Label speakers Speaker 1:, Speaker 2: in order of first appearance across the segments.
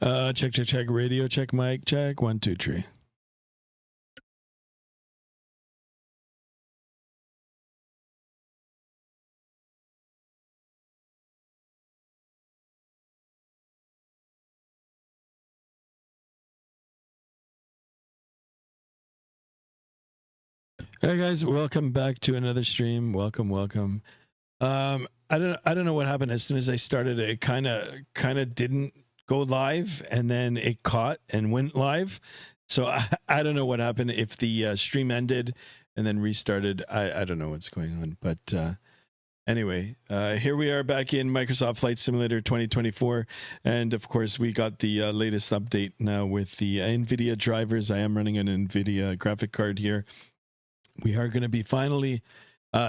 Speaker 1: Check. Radio check. Mic check. 1, 2, 3. Hey guys, welcome back to another stream. Welcome. I don't know what happened. As soon as I started, it kind of didn't go live, and then it caught and went live. So I don't know what happened. If the stream ended and then restarted, I don't know what's going on. But anyway, here we are back in Microsoft Flight Simulator 2024, and of course we got the latest update now with the NVIDIA drivers. I am running an NVIDIA graphic card here. We are going to be finally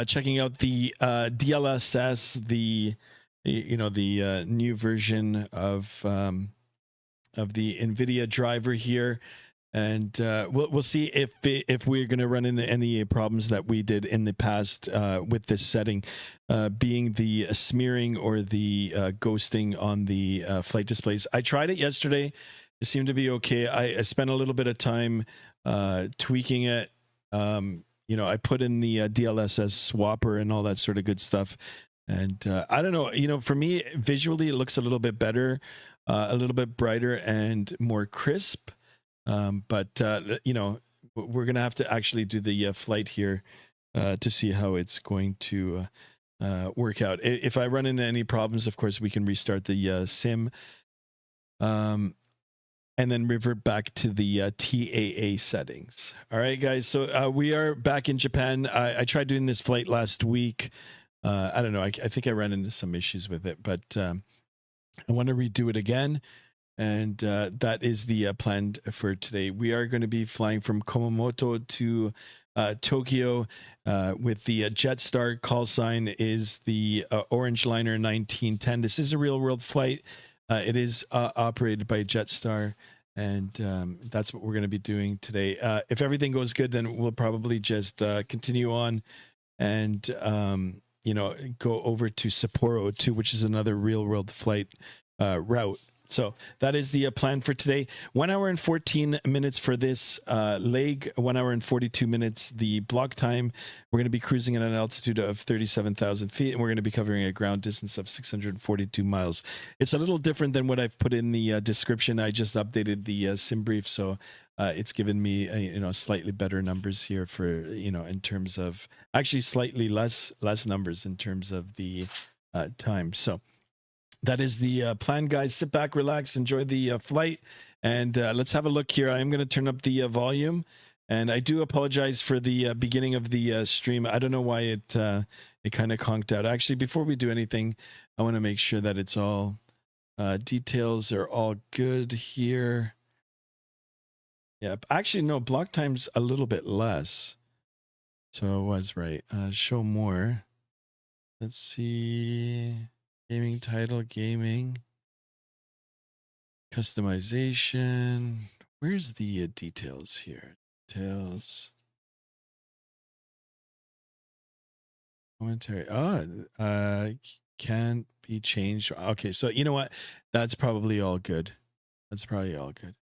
Speaker 1: checking out the DLSS, the new version of the NVIDIA driver here, and we'll see if we're going to run into any problems that we did in the past with this setting, being the smearing or the ghosting on the flight displays. I tried it yesterday; it seemed to be okay. I spent a little bit of time tweaking it. I put in the DLSS swapper and all that sort of good stuff. And I don't know, for me, visually, it looks a little bit better, a little bit brighter and more crisp. But we're going to have to actually do the flight here to see how it's going to work out. If I run into any problems, of course, we can restart the sim. And then revert back to the TAA settings. All right, guys. So we are back in Japan. I tried doing this flight last week. I don't know. I think I ran into some issues with it, but I want to redo it again. And that is the plan for today. We are going to be flying from Kumamoto to Tokyo with the Jetstar call sign is the Orange Liner 1910. This is a real world flight. It is operated by Jetstar, and that's what we're going to be doing today. If everything goes good, then we'll probably just continue on and go over to Sapporo too, which is another real world flight route. So that is the plan for today. 1 hour and 14 minutes for this leg, 1 hour and 42 minutes. The block time, we're going to be cruising at an altitude of 37,000 feet, and we're going to be covering a ground distance of 642 miles. It's a little different than what I've put in the description. I just updated the sim brief, so it's given me slightly better numbers here for in terms of actually slightly less numbers in terms of the time. So that is the plan, guys. Sit back, relax, enjoy the flight, and let's have a look here. I am going to turn up the volume, and I do apologize for the beginning of the stream. I don't know why it kind of conked out. Actually, before we do anything, I want to make sure that it's all details are all good here. Yeah, actually, no, block time's a little bit less, so I was right. Show more. Let's see. Gaming title, gaming, customization. Where's the details here? Details. Commentary. Oh, can't be changed. Okay, so you know what? That's probably all good. That's probably all good.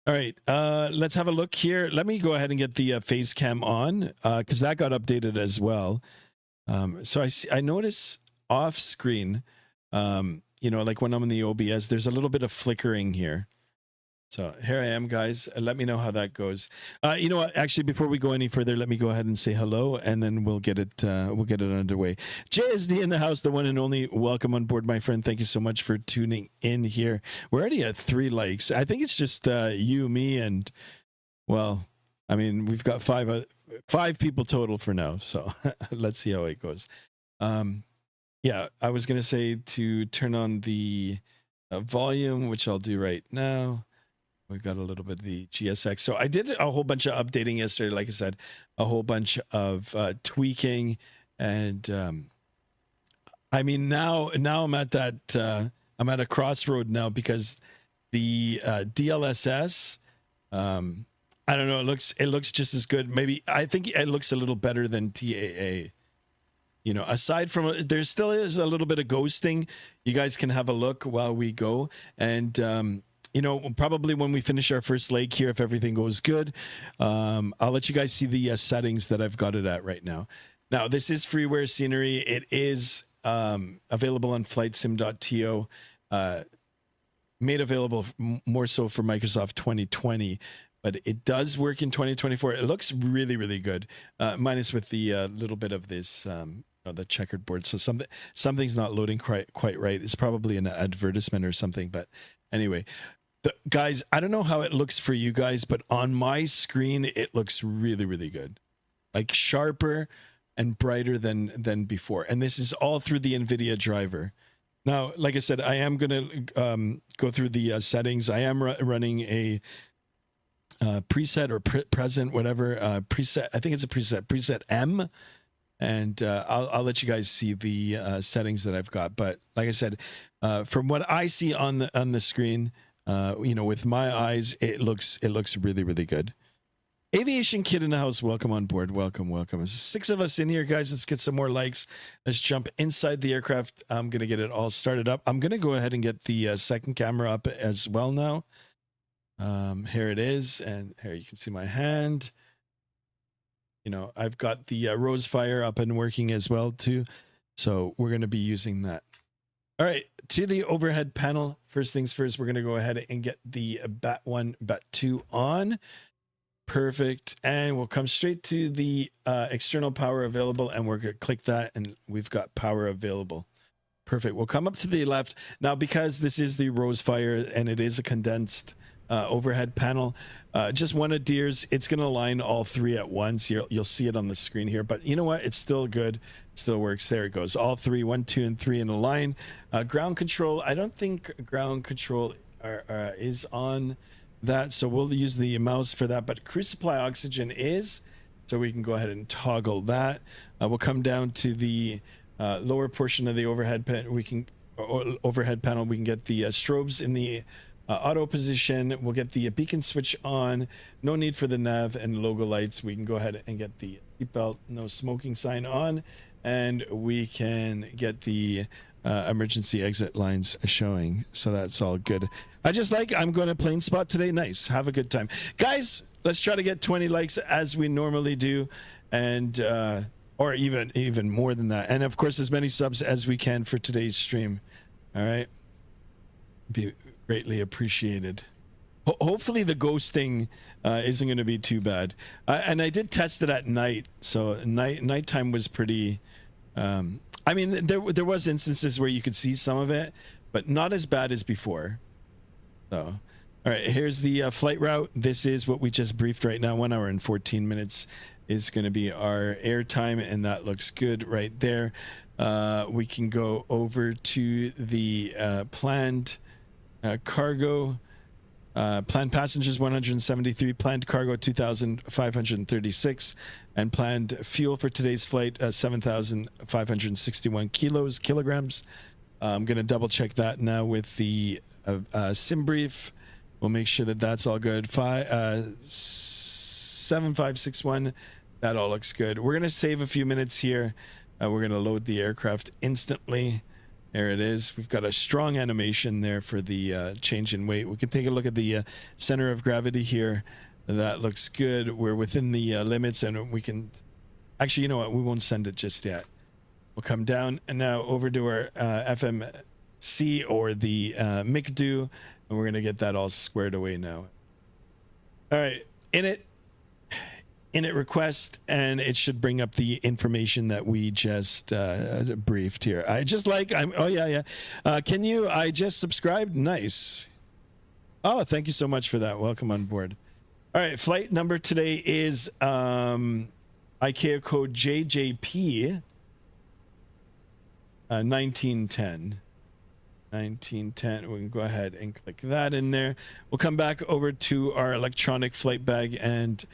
Speaker 1: All right, let's have a look here. Let me go ahead and get the face cam on because that got updated as well. So I notice off screen, like when I'm in the OBS, there's a little bit of flickering here. So here I am, guys. Let me know how that goes. You know what? Actually, before we go any further, let me go ahead and say hello, and then we'll get it underway. JSD in the house, the one and only. Welcome on board, my friend. Thank you so much for tuning in here. We're already at 3 likes. I think it's just you, me, and well, I mean, we've got five people total for now. So let's see how it goes. Yeah, I was going to say to turn on the volume, which I'll do right now. We've got a little bit of the GSX. So I did a whole bunch of updating yesterday. Like I said, a whole bunch of tweaking. And I mean, now I'm at that, I'm at a crossroad now because the DLSS, I don't know, it looks just as good. Maybe, I think it looks a little better than TAA. you know, aside from there still is a little bit of ghosting. You guys can have a look while we go. And, you know, probably when we finish our first leg here, if everything goes good, I'll let you guys see the settings that I've got it at right now. Now, this is freeware scenery. It is available on flightsim.to, made available more so for Microsoft 2020. But it does work in 2024. It looks really, really good, minus with the little bit of this, the checkered board. So something's not loading quite right. It's probably an advertisement or something. But anyway, guys, I don't know how it looks for you guys, but on my screen, it looks really, really good, like sharper and brighter than before. And this is all through the NVIDIA driver. Now, like I said, I am going to go through the settings. I am running a preset or present, whatever preset. I think it's a preset M, and I'll let you guys see the settings that I've got. But like I said, from what I see on the screen, you know, with my eyes, it looks really, really good. Aviation kid in the house, welcome on board. Welcome. There's 6 of us in here, guys. Let's get some more likes. Let's jump inside the aircraft. I'm gonna get it all started up. I'm gonna go ahead and get the second camera up as well now. Here it is, and here you can see my hand. You know, I've got the Rose Fire up and working as well too, so we're going to be using that. All right, to the overhead panel. First things first, we're going to go ahead and get the BAT1, BAT2 on. Perfect, and we'll come straight to the external power available, and we're going to click that, and we've got power available. Perfect. We'll come up to the left now, because this is the Rose Fire and it is a condensed overhead panel. Just one of Deere's. It's going to align all 3 at once. You'll see it on the screen here, but you know what? It's still good. It still works. There it goes. All 3, 1, 2, and 3 in a line. Ground control. I don't think ground control is on that, so we'll use the mouse for that. But cruise supply oxygen is, so we can go ahead and toggle that. We'll come down to the lower portion of the overhead panel. We can get the strobes in the auto position. We'll get the beacon switch on. No need for the nav and logo lights. We can go ahead and get the seatbelt no smoking sign on, and we can get the emergency exit lines showing. So that's all good. I'm going to plane spot today. Nice. Have a good time, guys. Let's try to get 20 likes as we normally do, and or even more than that, and of course as many subs as we can for today's stream. All right, be greatly appreciated. Hopefully the ghosting isn't going to be too bad. And I did test it at night, so nighttime was pretty. I mean, there was instances where you could see some of it, but not as bad as before. So, all right, here's the flight route. This is what we just briefed right now. 1 hour and 14 minutes is going to be our air time, and that looks good right there. We can go over to the planned cargo. Planned passengers 173, planned cargo 2,536, and planned fuel for today's flight 7,561 kilograms. I'm going to double check that now with the sim brief. We'll make sure that that's all good. 7561, that all looks good. We're going to save a few minutes here. We're going to load the aircraft instantly. There it is. We've got a strong animation there for the change in weight. We can take a look at the center of gravity here. That looks good. We're within the limits, and we can actually, you know what, we won't send it just yet. We'll come down and now over to our FMC or the MICDO, and we're going to get that all squared away now. All right, init request, and it should bring up the information that we just briefed here. Oh yeah. I just subscribed. Nice. Oh, thank you so much for that. Welcome on board. All right, flight number today is ICAO code JJP 1910. 1910. We can go ahead and click that in there. We'll come back over to our electronic flight bag and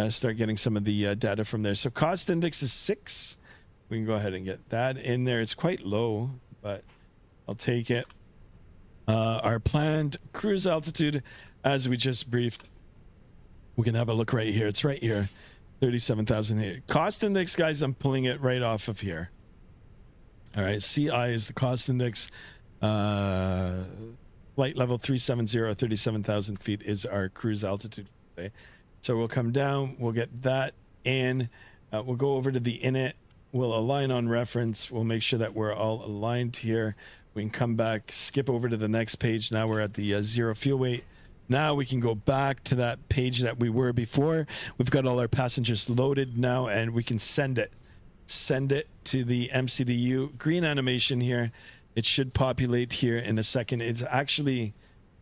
Speaker 1: start getting some of the data from there. So cost index is 6. We can go ahead and get that in there. It's quite low, but I'll take it. Our planned cruise altitude, as we just briefed, we can have a look right here. It's right here, 37,000 here. Cost index, guys, I'm pulling it right off of here. All right, CI is the cost index. Flight level 370, 37,000 feet is our cruise altitude today. So we'll come down, we'll get that in. We'll go over to the init. We'll align on reference. We'll make sure that we're all aligned here. We can come back, skip over to the next page. Now we're at the zero fuel weight. Now we can go back to that page that we were before. We've got all our passengers loaded now, and we can send it. Send it to the MCDU. Green animation here. It should populate here in a second. It actually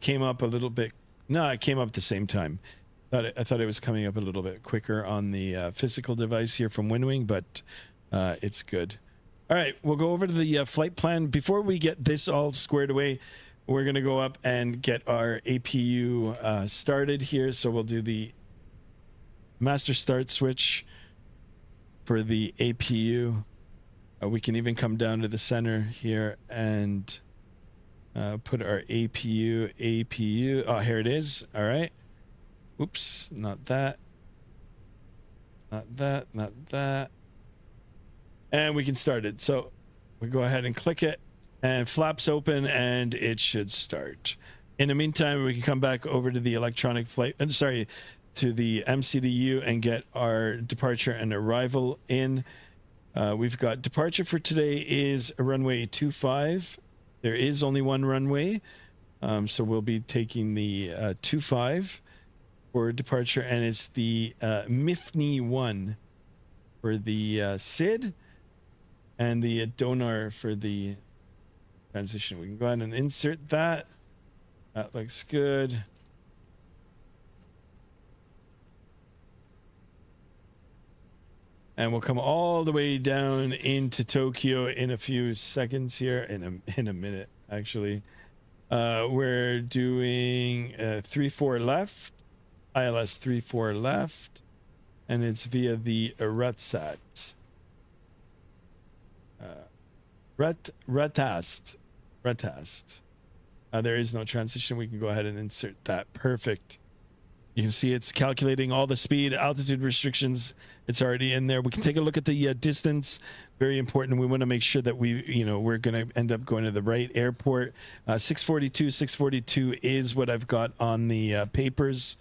Speaker 1: came up a little bit. No, it came up at the same time. I thought it was coming up a little bit quicker on the physical device here from WinWing, but it's good. All right, we'll go over to the flight plan. Before we get this all squared away, we're going to go up and get our APU started here. So we'll do the master start switch for the APU. We can even come down to the center here and put our APU. Oh, here it is. All right. Oops, not that. Not that, not that. And we can start it. So we go ahead and click it, and flaps open, and it should start. In the meantime, we can come back over to the electronic flight, to the MCDU and get our departure and arrival in. We've got departure for today is a runway 25. There is only one runway, so we'll be taking the 25 for departure, and it's the MIFNI 1 for the SID, and the Donar for the transition. We can go ahead and insert that. That looks good. And we'll come all the way down into Tokyo in a few seconds here, in a minute actually. We're doing 34 left, ILS 34 left, and it's via the Retsat. Retast. There is no transition. We can go ahead and insert that. Perfect. You can see it's calculating all the speed, altitude restrictions. It's already in there. We can take a look at the distance. Very important. We want to make sure that we're going to end up going to the right airport. 642 is what I've got on the papers.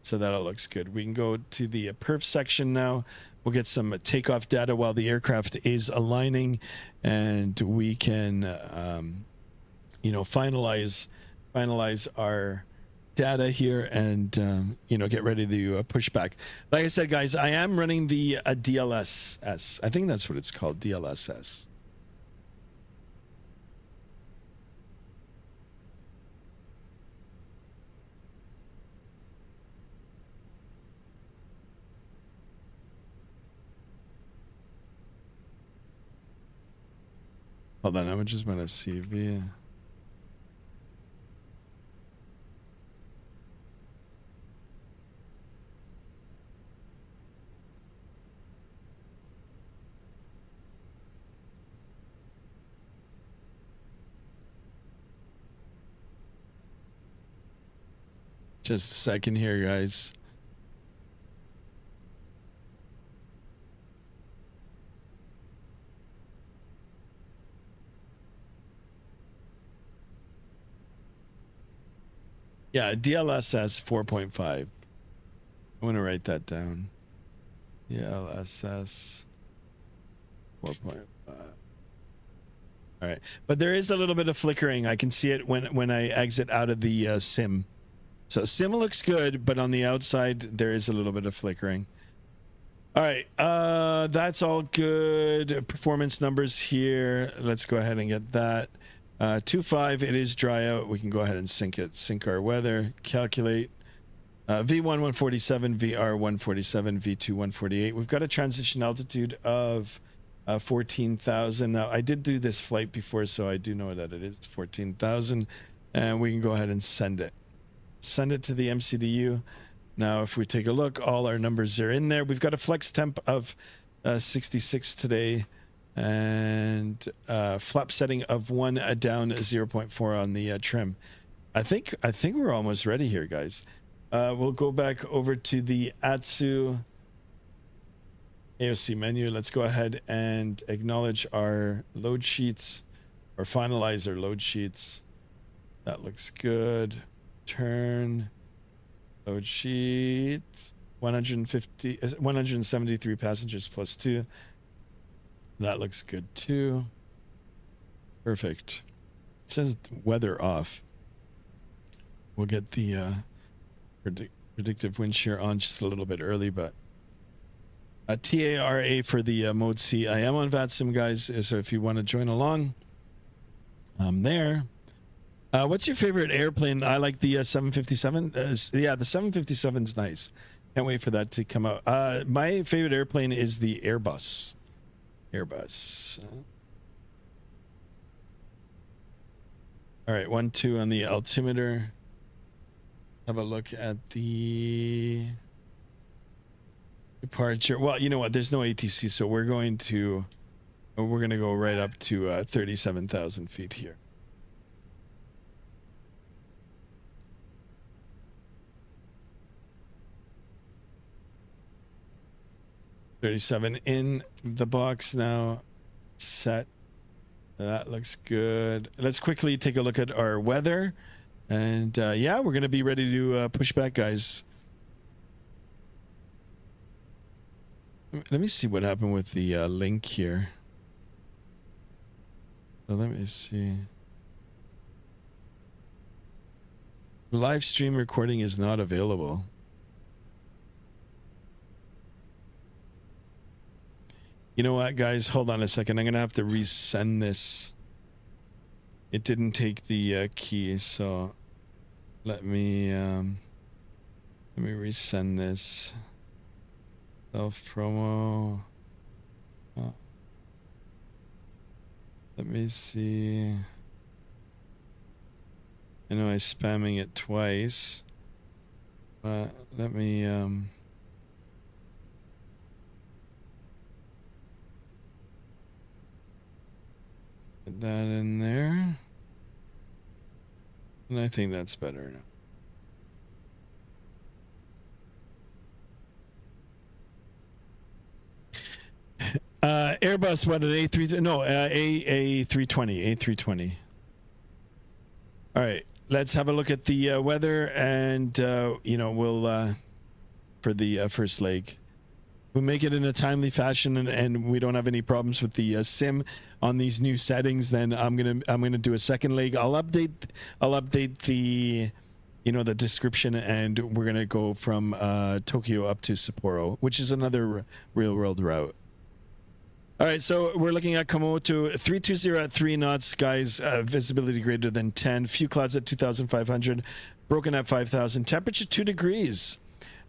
Speaker 1: So that all looks good. We can go to the perf section now. We'll get some takeoff data while the aircraft is aligning, and we can, finalize our data here and get ready to push back. Like I said, guys, I am running the DLSS. I think that's what it's called, DLSS. Hold on, I just want to see via. Just a second here, guys. Yeah, DLSS 4.5. I want to write that down. DLSS 4.5. All right, but there is a little bit of flickering. I can see it when I exit out of the sim. So sim looks good, but on the outside there is a little bit of flickering. All right, that's all good. Performance numbers here. Let's go ahead and get that. 25, it is dry out. We can go ahead and sync our weather, calculate. V1 147, VR 147, V2 148. We've got a transition altitude of 14,000. Now I did do this flight before, so I do know that it is 14,000, and we can go ahead and send it to the MCDU. Now if we take a look, all our numbers are in there. We've got a flex temp of 66 today, and flap setting of 1 down 0.4 on the trim. I think we're almost ready here, guys. We'll go back over to the ATSU AOC menu. Let's go ahead and acknowledge our load sheets or finalize our load sheets. That looks good. Turn load sheet 173 passengers plus 2. That looks good too. Perfect. It says weather off. We'll get the predictive wind shear on just a little bit early, but TARA for the mode C. I am on Vatsim, guys, so if you want to join along, I'm there. What's your favorite airplane? I like the 757. Yeah, the 757 is nice. Can't wait for that to come out. My favorite airplane is the Airbus. All right, 1-2 on the altimeter. Have a look at the departure. Well, you know what? There's no ATC, so we're going to go right up to 37,000 feet here. $37 in the box now. Set. That looks good. Let's quickly take a look at our weather. And yeah, we're going to be ready to push back, guys. Let me see what happened with the link here. So let me see. The live stream recording is not available. You know what, guys? Hold on a second. I'm going to have to resend this. It didn't take the key, so let me resend this. Self promo. Let me see. I know I'm spamming it twice, but let me put that in there. And I think that's better now. Airbus, what, an A320? No, A320. All right, let's have a look at the weather, and you know, we'll for the first leg, we'll make it in a timely fashion, and we don't have any problems with the sim on these new settings. Then I'm gonna do a second leg. I'll update the, you know, the description, and we're gonna go from Tokyo up to Sapporo, which is another real world route. All right, so we're looking at Kumamoto 320 at 3 knots, guys. Visibility greater than 10. Few clouds at 2,500. Broken at 5,000. Temperature 2 degrees.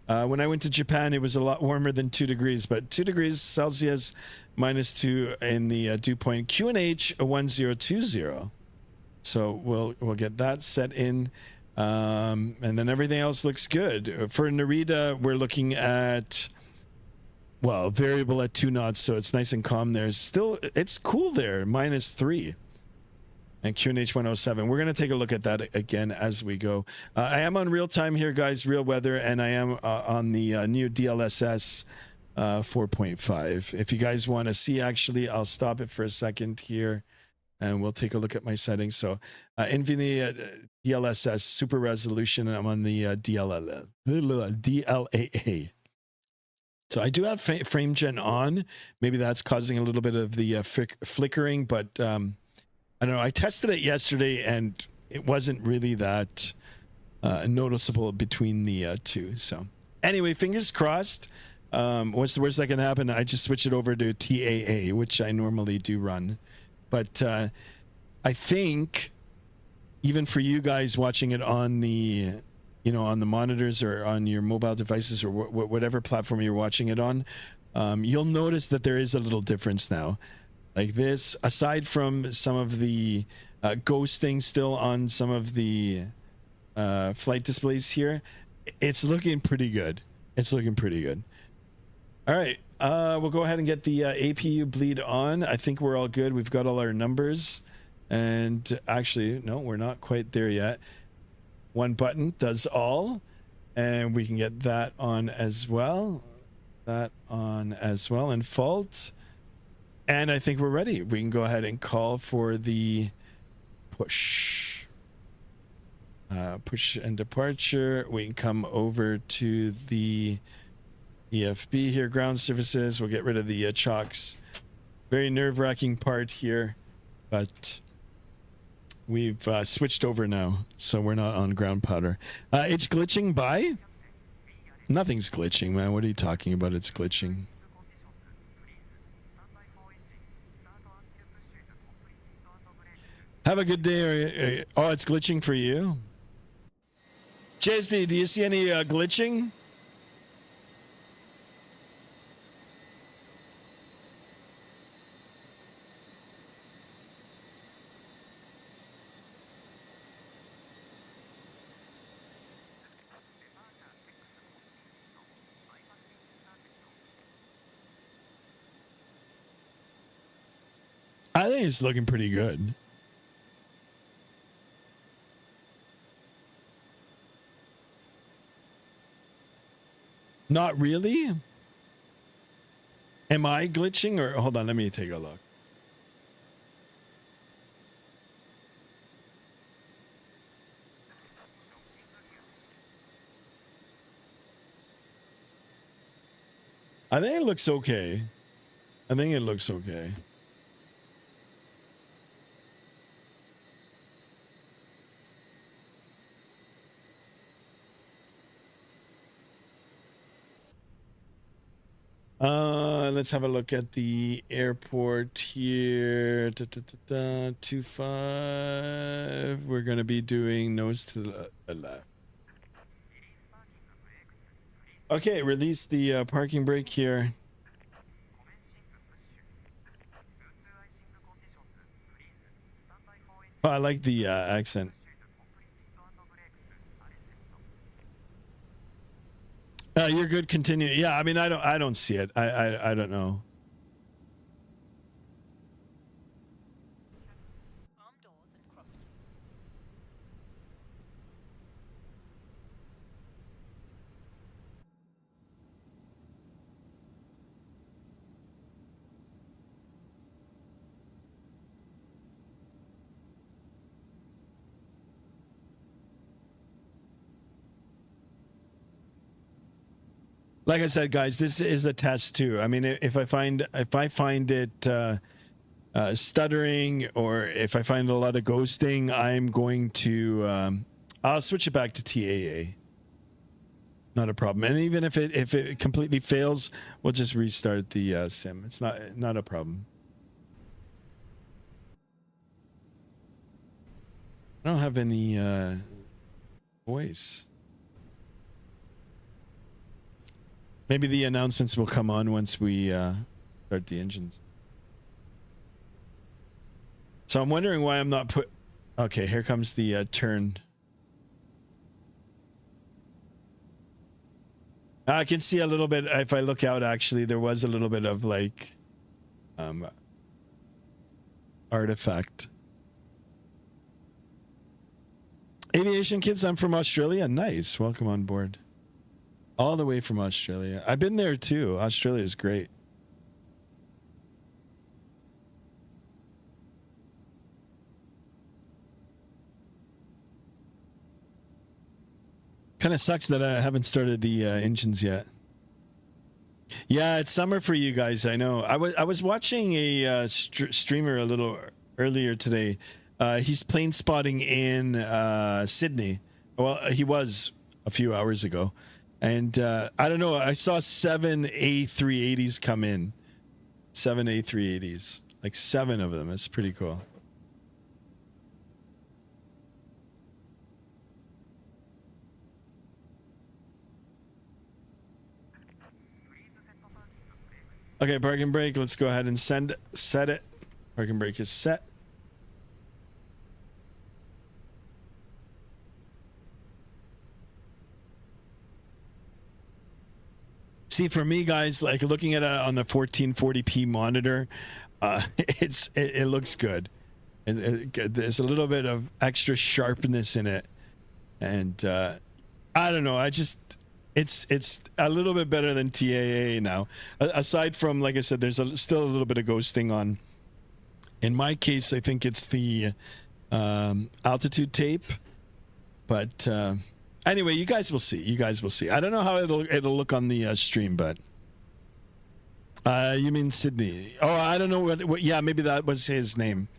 Speaker 1: When I went to Japan, it was a lot warmer than 2 degrees, but 2 degrees Celsius, -2 in the dew point. QNH 1020. So we'll get that set in, and then everything else looks good. For Narita, we're looking at, well, variable at 2 knots, so it's nice and calm there. Still, it's cool there, -3. And QNH 107. We're going to take a look at that again as we go. I am on real time here, guys, real weather, and I am on the new DLSS 4.5. If you guys want to see, actually, I'll stop it for a second here, and we'll take a look at my settings. So NVIDIA DLSS super resolution, and I'm on the DLAA. So I do have frame gen on. Maybe that's causing a little bit of the flickering, but I don't know. I tested it yesterday, and it wasn't really that noticeable between the two. So anyway, fingers crossed. What's the worst that can happen? I just switch it over to TAA, which I normally do run. But I think even for you guys watching it on the, you know, on the monitors or on your mobile devices or whatever platform you're watching it on, you'll notice that there is a little difference now. Like this, aside from some of the ghosting still on some of the flight displays here, it's looking pretty good. It's looking pretty good. All right, we'll go ahead and get the APU bleed on. I think we're all good. We've got all our numbers. And actually, no, we're not quite there yet. One button does all, and we can get that on as well. that on as well in fault. And I think we're ready. We can go ahead and call for the push. Push and departure. We can come over to the EFB here, ground services. We'll get rid of the chocks. Very nerve-wracking part here, but we've switched over now, so we're not on ground powder. It's glitching by? Nothing's glitching, man. What are you talking about? It's glitching. Have a good day. Oh, it's glitching for you? JSD, do you see any glitching? I think it's looking pretty good. Not really? Am I glitching or hold on, let me take a look. I think it looks okay. I think it looks okay. Let's have a look at the airport here. 25. We're going to be doing nose to the left. Okay, release the parking brake here. Oh, I like the accent. You're good. Continue. Yeah, I mean, I don't see it. I don't know. Like I said, guys, this is a test too. I mean, if I find it stuttering, or if I find a lot of ghosting, I'm going to I'll switch it back to TAA. Not a problem. And even if it completely fails, we'll just restart the sim. It's not a problem. I don't have any voice. Maybe the announcements will come on once we start the engines. So I'm wondering why I'm not put. Okay, here comes the turn. I can see a little bit. If I look out, actually, there was a little bit of like artifact. Aviation kids, I'm from Australia. Nice. Welcome on board. All the way from Australia. I've been there too. Australia is great. Kind of sucks that I haven't started the engines yet. Yeah, it's summer for you guys. I know. I was watching a streamer a little earlier today. He's plane spotting in Sydney. Well, he was a few hours ago. And I don't know, I saw 7 A380s come in. 7 A380s. Like 7 of them. It's pretty cool. Okay, parking brake. Let's go ahead and set it. Parking brake is set. See, for me, guys, like looking at it on the 1440p monitor, it looks good. There's a little bit of extra sharpness in it, and I don't know. It's a little bit better than TAA now. Aside from, like I said, there's still a little bit of ghosting on. In my case, I think it's the altitude tape. But anyway, you guys will see. You guys will see. I don't know how it'll look on the stream, but you mean Sydney? Oh, I don't know what. Yeah, maybe that was his name.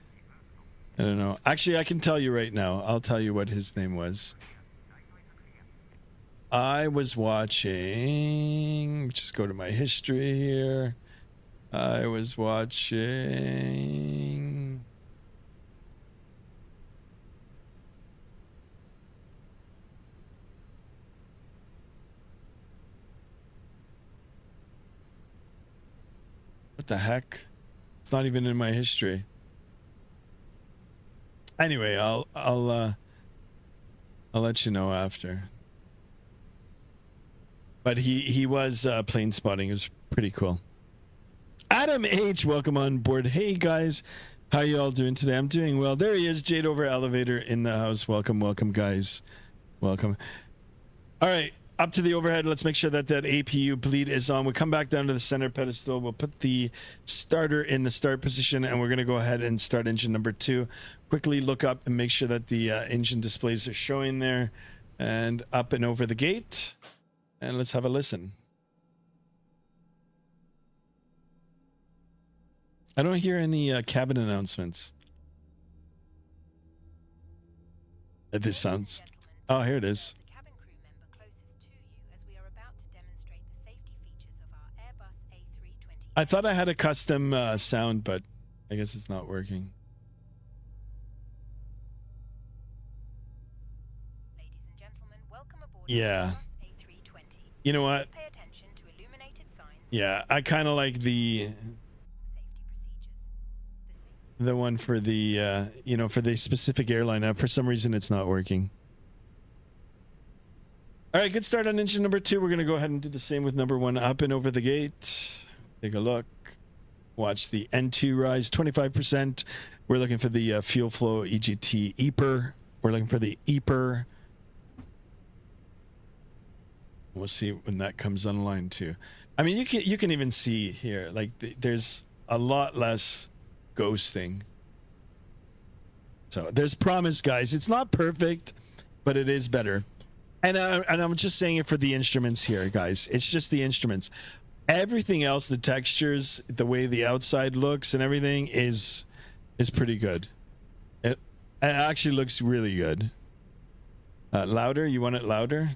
Speaker 1: I don't know. Actually, I can tell you right now. I'll tell you what his name was. I was watching. Just go to my history here. I was watching. What the heck? It's not even in my history. Anyway, I'll let you know after. But he was plane spotting. It was pretty cool. Adam H, welcome on board. Hey guys, how you all doing today? I'm doing well. There he is, Jade over elevator in the house. Welcome, welcome guys. Welcome. All right, up to the overhead. Let's make sure that that APU bleed is on. We'll come back down to the center pedestal. We'll put the starter in the start position, and we're going to go ahead and start engine number 2. Quickly look up and make sure that the engine displays are showing there, and up and over the gate. And let's have a listen. I don't hear any cabin announcements. This sounds... Oh, here it is.
Speaker 2: Cabin crew member closest to you as we are about to demonstrate the safety features of our Airbus A320.
Speaker 1: I thought I had a custom sound, but I guess it's not working.
Speaker 2: Ladies and gentlemen, welcome aboard
Speaker 1: Yeah.
Speaker 2: Airbus A320.
Speaker 1: You know what?
Speaker 2: Pay attention to illuminated signs.
Speaker 1: Yeah, I kind of like the one for the you know, for the specific airline. For some reason it's not working. All right, good start on engine number 2. We're going to go ahead and do the same with number 1. Up and over the gate. Take a look. Watch the N2 rise 25%. We're looking for the fuel flow EGT EPR. We're looking for the EPR. We'll see when that comes online too. I mean, you can even see here, like there's a lot less ghosting. So there's promise, guys. It's not perfect, but it is better. And I'm just saying it for the instruments here, guys. It's just the instruments. Everything else, the textures, the way the outside looks and everything is pretty good. It actually looks really good. Louder? You want it louder?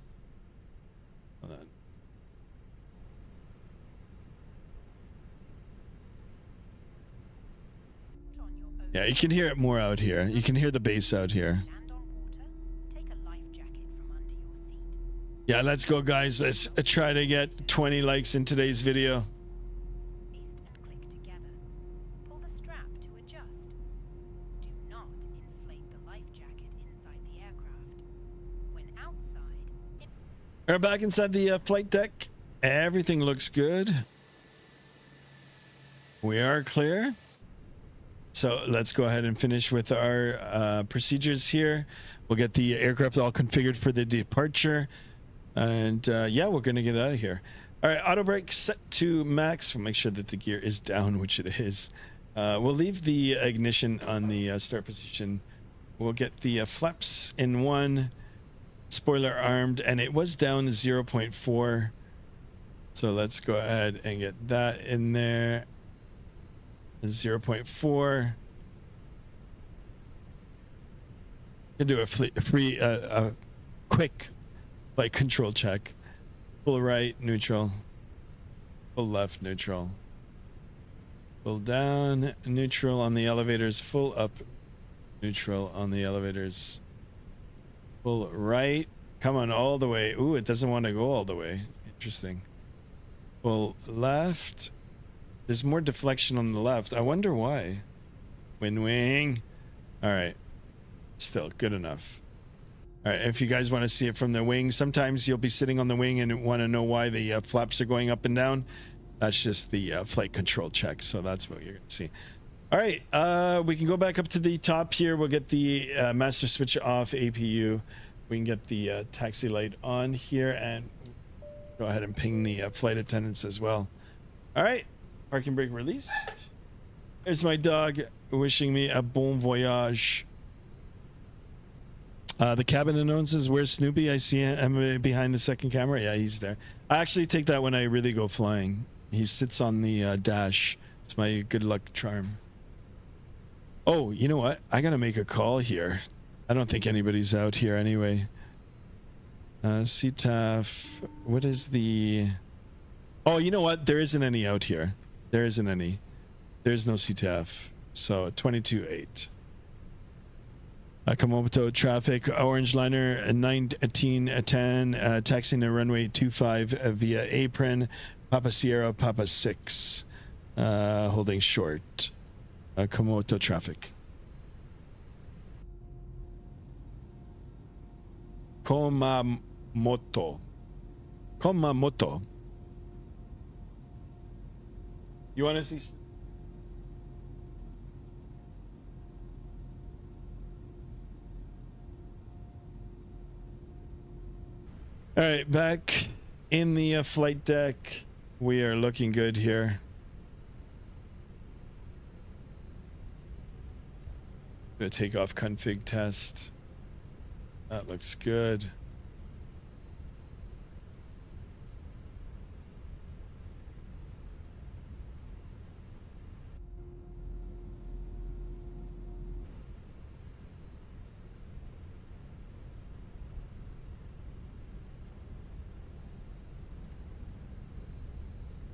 Speaker 1: Hold on. Yeah, you can hear it more out here. You can hear the bass out here. Yeah, let's go, guys. Let's try to get 20 likes in today's video.
Speaker 2: Pull the strap to adjust. Do not inflate the life jacket inside the aircraft. When outside,
Speaker 1: We're back inside the flight deck. Everything looks good. We are clear. So let's go ahead and finish with our procedures here. We'll get the aircraft all configured for the departure. And yeah, we're going to get out of here. All right, auto brake set to max. We'll make sure that the gear is down, which it is. We'll leave the ignition on the start position. We'll get the flaps in 1, spoiler armed, and it was down to 0.4. So let's go ahead and get that in there. 0.4. Can do a quick flight control check. Pull right, neutral. Pull left, neutral. Pull down, neutral on the elevators. Full up, neutral on the elevators. Pull right. Come on, all the way. Ooh, it doesn't want to go all the way. Interesting. Pull left. There's more deflection on the left. I wonder why. Wing. All right. Still good enough. All right. If you guys want to see it from the wing, sometimes you'll be sitting on the wing and want to know why the flaps are going up and down. That's just the flight control check. So that's what you're going to see. All right. We can go back up to the top here. We'll get the master switch off APU. We can get the taxi light on here, and Go ahead and ping the flight attendants as well. All right, parking brake released. There's my dog wishing me a bon voyage. The cabin announces, where's Snoopy? I see him behind the second camera. Yeah, he's there. I actually take that when I really go flying. He sits on the dash. It's my good luck charm. Oh, you know what? I gotta make a call here. I don't think anybody's out here anyway. CTAF. What is the... Oh, you know what? There isn't any out here. There isn't any. There's no CTAF. So 22.8. Kumamoto traffic, orange liner 1910, taxiing to runway 25 via apron, Papa Sierra, Papa 6, holding short. Kumamoto traffic. Kumamoto. Kumamoto. You want to see... All right, back in the flight deck. We are looking good here. Do a takeoff config test. That looks good.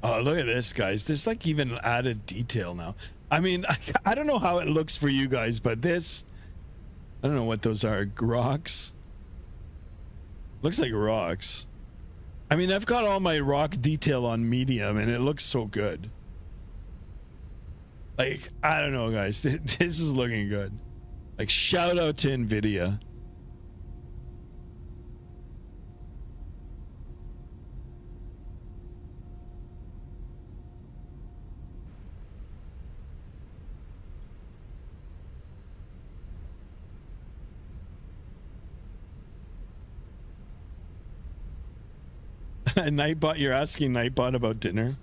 Speaker 1: Oh, look at this, guys. There's like even added detail now. I mean, I don't know how it looks for you guys, but this, I don't know what those are. Rocks? Looks like rocks. I mean, I've got all my rock detail on medium and it looks so good. Like, I don't know, guys. This is looking good. Like, shout out to NVIDIA. Nightbot, you're asking Nightbot about dinner?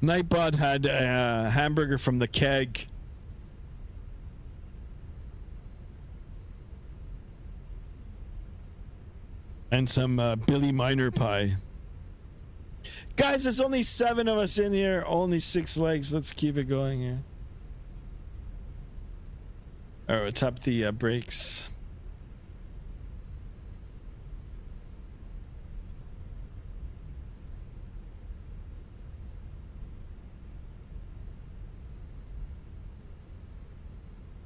Speaker 1: Nightbot had a hamburger from the keg. And some Billy Miner pie. Guys, there's only 7 of us in here. Only 6 legs. Let's keep it going here. All right, we'll tap the brakes.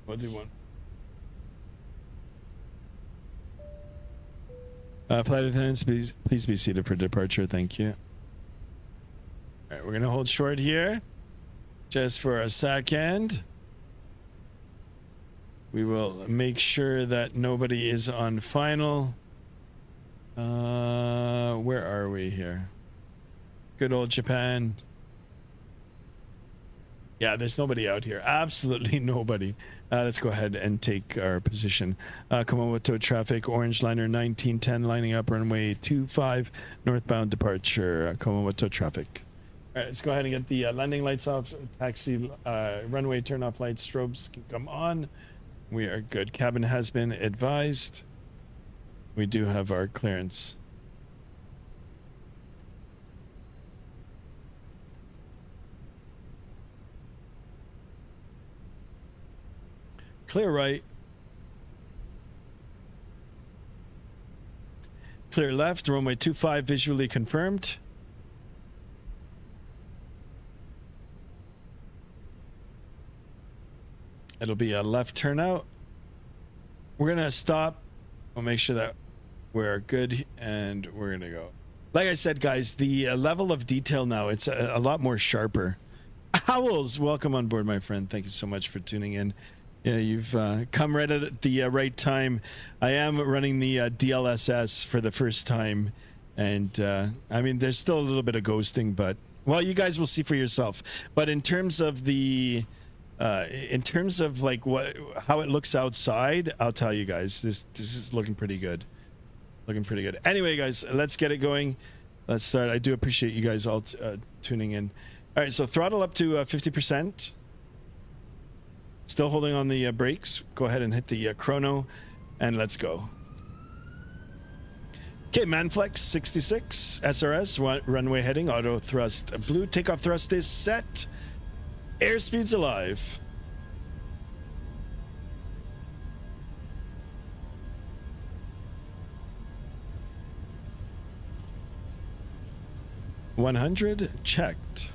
Speaker 1: What do you want? Flight attendants, please be seated for departure. Thank you. All right, we're gonna hold short here, just for a second. We will make sure that nobody is on final. Where are we here? Good old Japan. Yeah, there's nobody out here. Absolutely nobody. Let's go ahead and take our position. Kumamoto traffic, orange liner 1910, lining up runway 25, northbound departure. Kumamoto traffic. All right, let's go ahead and get the landing lights off. Taxi runway turn off lights, strobes can come on. We are good. Cabin has been advised. We do have our clearance. Clear right. Clear left, runway 25 visually confirmed. It'll be a left turnout. We're gonna stop. We'll make sure that we're good and we're gonna go. Like I said, guys, the level of detail now, it's a lot more sharper. Owls, welcome on board, my friend. Thank you so much for tuning in. Yeah, you've come right at the right time. I am running the DLSS for the first time, and I mean, there's still a little bit of ghosting, but well, you guys will see for yourself. But in terms of the, like how it looks outside, I'll tell you guys, this is looking pretty good. Looking pretty good. Anyway, guys, let's get it going. Let's start. I do appreciate you guys all tuning in. All right, so throttle up to 50%. Still holding on the brakes. Go ahead and hit the chrono, and let's go. Okay, Manflex 66, SRS, runway heading, auto thrust blue. Takeoff thrust is set. Airspeed's alive. $100 checked.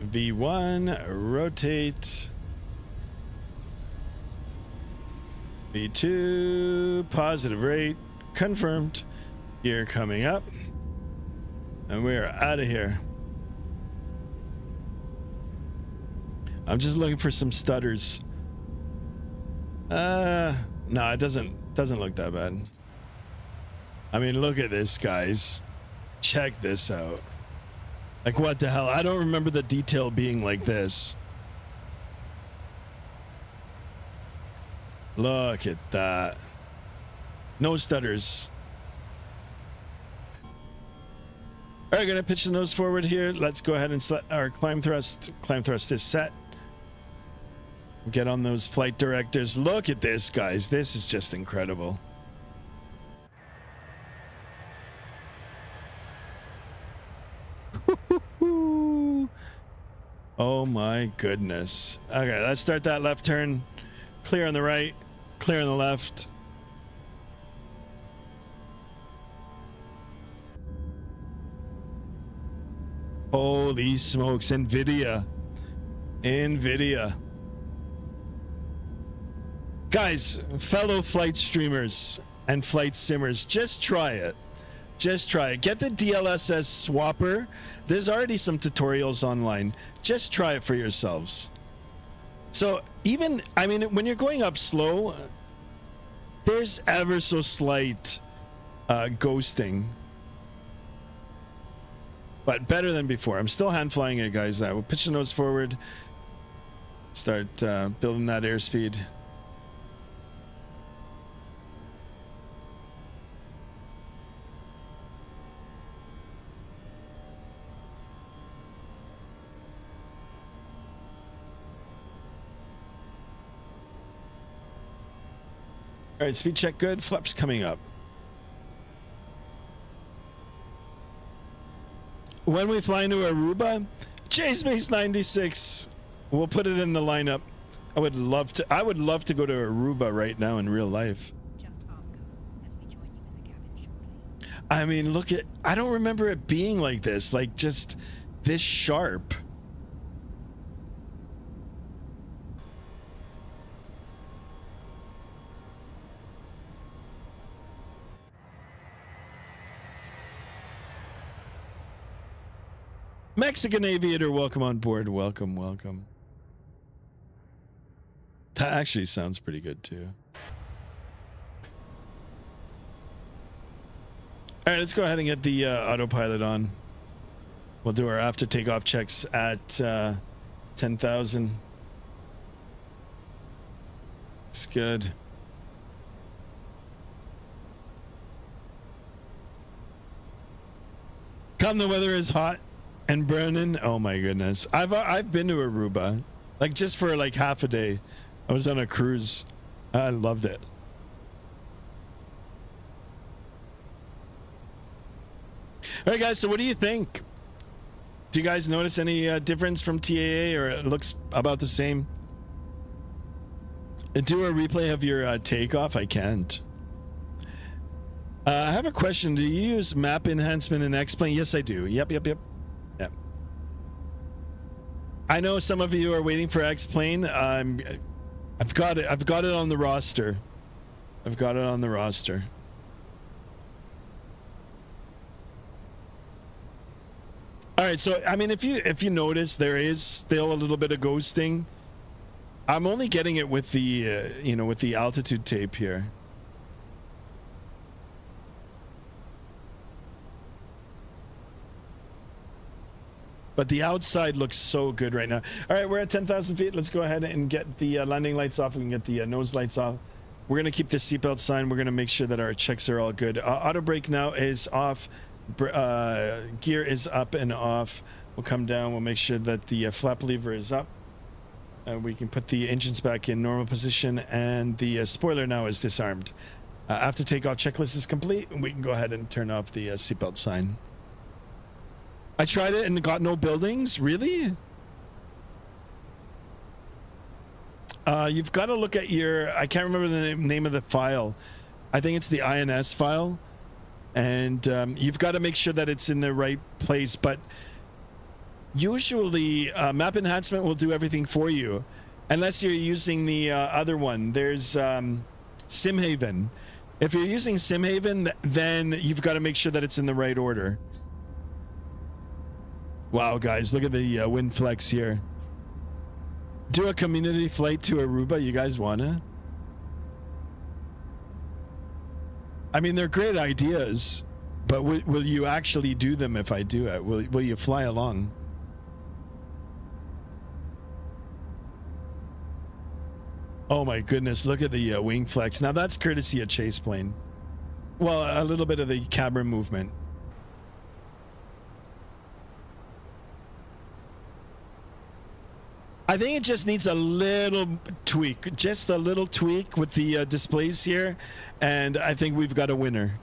Speaker 1: V1 rotate. V2 positive rate confirmed. Gear coming up, and we're out of here. I'm just looking for some stutters. No, it doesn't look that bad. I mean, look at this, guys. Check this out. Like, what the hell? I don't remember the detail being like this. Look at that. No stutters. All right, gonna pitch the nose forward here. Let's go ahead and select our climb thrust. Climb thrust is set. Get on those flight directors. Look at this, guys. This is just incredible. Oh my goodness. Okay, let's start that left turn. Clear on the right, clear on the left. Holy smokes, NVIDIA. Guys, fellow flight streamers and flight simmers, just try it. Just try it. Get the DLSS swapper. There's already some tutorials online. Just try it for yourselves. So even, I mean, when you're going up slow, there's ever so slight ghosting. But better than before. I'm still hand flying it, guys. We'll pitch the nose forward. Start building that airspeed. All right, speed check good. Flaps coming up. When we fly into Aruba, J-Space 96, we'll put it in the lineup. I would love to go to Aruba right now in real life.
Speaker 2: Just ask us as we join you in the cabin shortly.
Speaker 1: I mean, look at, I don't remember it being like this, like just this sharp. Mexican Aviator, welcome on board. Welcome, welcome. That actually sounds pretty good too. All right, let's go ahead and get the autopilot on. We'll do our after takeoff checks at 10,000. It's good. Come, the weather is hot and burning. Oh my goodness. I've been to Aruba, like just for like half a day. I was on a cruise. I loved it. All right, guys. So what do you think? Do you guys notice any difference from TAA, or it looks about the same? Do a replay of your takeoff. I can't. I have a question. Do you use map enhancement in X-Plane? Yes, I do. Yep. I know some of you are waiting for X-Plane. I've got it. I've got it on the roster. All right. So I mean, if you notice, there is still a little bit of ghosting. I'm only getting it with the with the altitude tape here. but the outside looks so good right now. All right, we're at 10,000 feet. Let's go ahead and get the landing lights off. We can get the nose lights off. We're going to keep the seatbelt sign. We're going to make sure that our checks are all good. Auto brake now is off. Gear is up and off. We'll come down. We'll make sure that the flap lever is up. We can put the engines back in normal position, and the spoiler now is disarmed. After takeoff checklist is complete, we can go ahead and turn off the seatbelt sign. I tried it and got no buildings. Really? You've got to look at your... I can't remember the name of the file. I think it's the INS file. And you've got to make sure that it's in the right place. But usually, map enhancement will do everything for you. Unless you're using the other one. There's SimHaven. If you're using SimHaven, then you've got to make sure that it's in the right order. Wow, guys, look at the wind flex here. Do a community flight to Aruba. You guys wanna? I mean, they're great ideas, but will you actually do them if I do it? Will you fly along? Oh my goodness, look at the wing flex. Now that's courtesy of Chase plane. Well, a little bit of the cabin movement. I think it just needs a little tweak, just a little tweak with the displays here, and I think we've got a winner.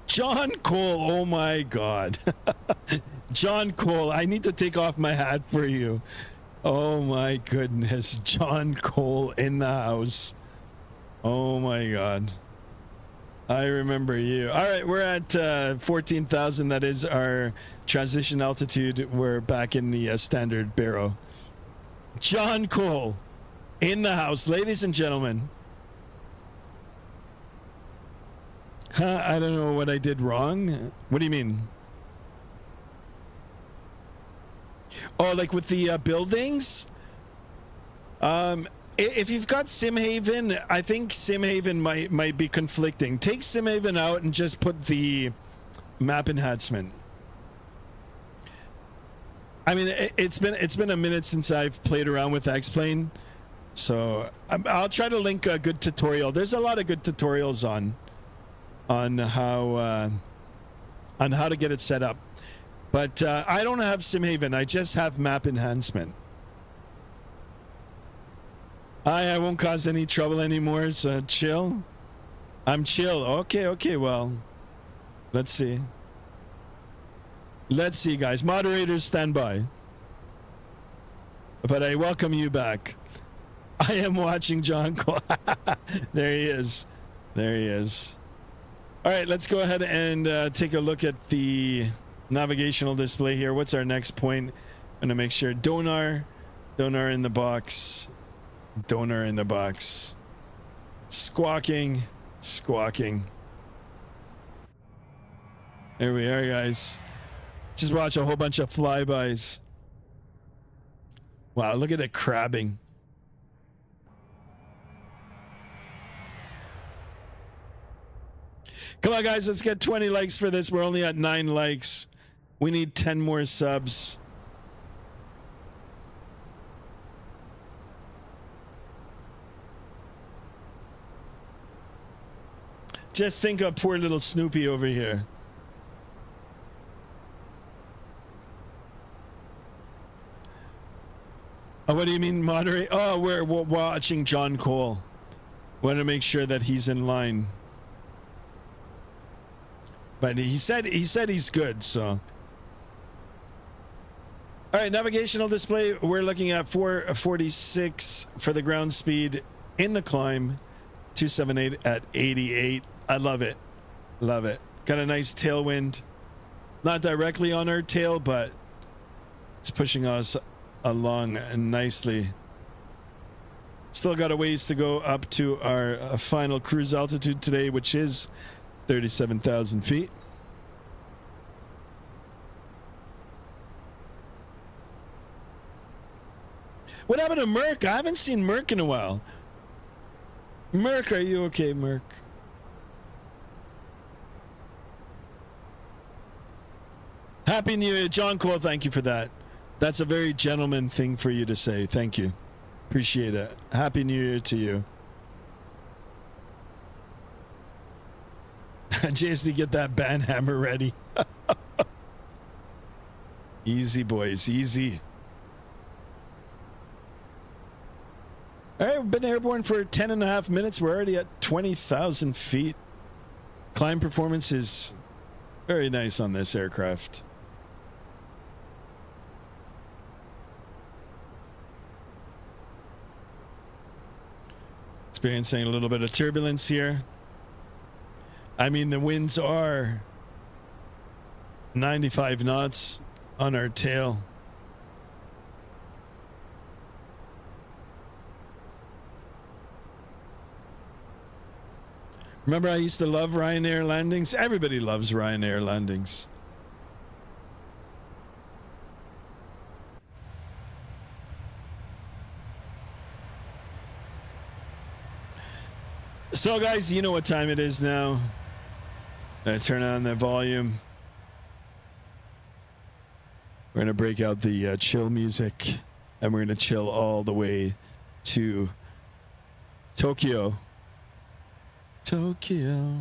Speaker 1: John Cole, oh my God. John Cole, I need to take off my hat for you. Oh my goodness, John Cole in the house. Oh my God. I remember you. All right, we're at 14,000. That is our transition altitude. We're back in the standard barrow. John Cole in the house, ladies and gentlemen. Huh, I don't know what I did wrong. What do you mean? Oh, like with the buildings? If you've got SimHaven, I think SimHaven might be conflicting. Take SimHaven out and just put the map enhancement. I mean, it's been a minute since I've played around with X-Plane, so I'll try to link a good tutorial. There's a lot of good tutorials on how to get it set up, but I don't have SimHaven. I just have map enhancement. I won't cause any trouble anymore, so chill. I'm chill. Okay, well, let's see. Let's see, guys. Moderators, stand by. But I welcome you back. I am watching John Cole. There he is. There he is. All right, let's go ahead and take a look at the navigational display here. What's our next point? I'm going to make sure Donar in the box. Donor in the box. Squawking. There we are, guys. Just watch a whole bunch of flybys. Wow, look at it crabbing. Come on, guys, let's get 20 likes for this. We're only at 9 likes. We need 10 more subs. Just think of poor little Snoopy over here. Oh, what do you mean moderate? Oh, we're watching John Cole. Want to make sure that he's in line. But he said he's good, so. All right, navigational display. We're looking at 446 for the ground speed in the climb. 278 at 88. I love it. Love it. Got a nice tailwind. Not directly on our tail, but it's pushing us along nicely. Still got a ways to go up to our final cruise altitude today, which is 37,000 feet. What happened to Merck? I haven't seen Merck in a while. Merc, are you okay, Merc? Happy New Year, John Cole. Thank you for that. That's a very gentleman thing for you to say. Thank you. Appreciate it. Happy New Year to you. JSD, get that band hammer ready. Easy, boys. Easy. All right, we've been airborne for 10.5 minutes. We're already at 20,000 feet. Climb performance is very nice on this aircraft. Experiencing a little bit of turbulence here. I mean, the winds are 95 knots on our tail. Remember, I used to love Ryanair landings. Everybody loves Ryanair landings. So, guys, you know what time it is now. I turn on the volume. We're going to break out the chill music, and we're going to chill all the way to Tokyo. Tokyo.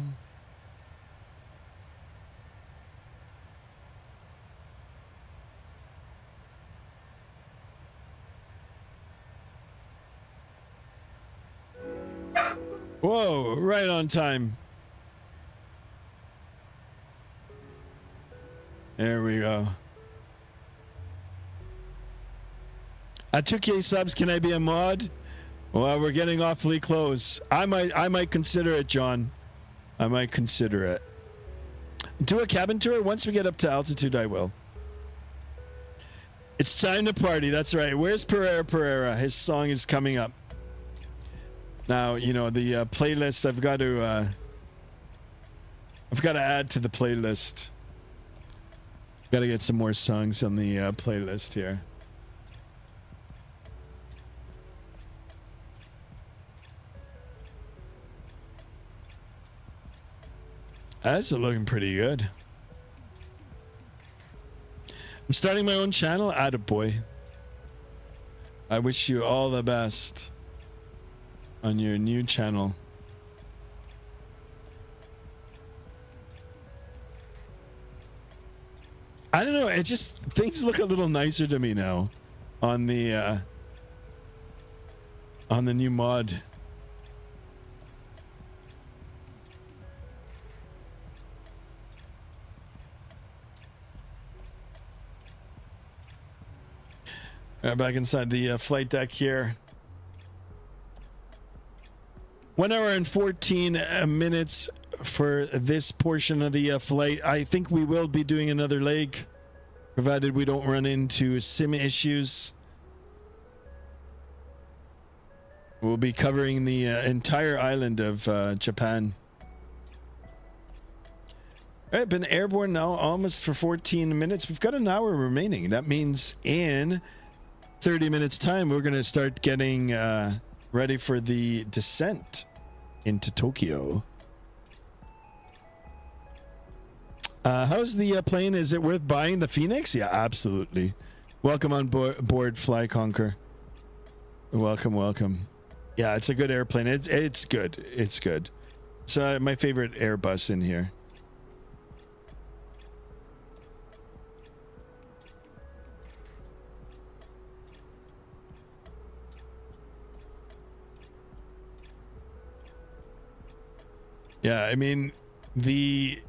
Speaker 1: Whoa, right on time. There we go. At 2K subs, can I be a mod? Well, we're getting awfully close. I might consider it, John. I might consider it. Do a cabin tour. Once we get up to altitude, I will. It's time to party. That's right. Where's Pereira? His song is coming up. Now, you know, the playlist, I've got to add to the playlist. Got to get some more songs on the playlist here. That's looking pretty good. I'm starting my own channel. Attaboy. I wish you all the best on your new channel. I don't know. It just, things look a little nicer to me now on the new mod. Back inside the flight deck here. 1 hour and 14 minutes for this portion of the flight. I think we will be doing another leg, provided we don't run into sim issues. We'll be covering the entire island of Japan. All right, been airborne now almost for 14 minutes. We've got an hour remaining. That means in 30 minutes time, we're going to start getting ready for the descent into Tokyo. How's the plane? Is it worth buying the FENIX? Yeah, absolutely. Welcome on board Fly Conquer. Welcome. Yeah, it's a good airplane. It's good. It's good. It's my favorite Airbus in here. Yeah, I mean, the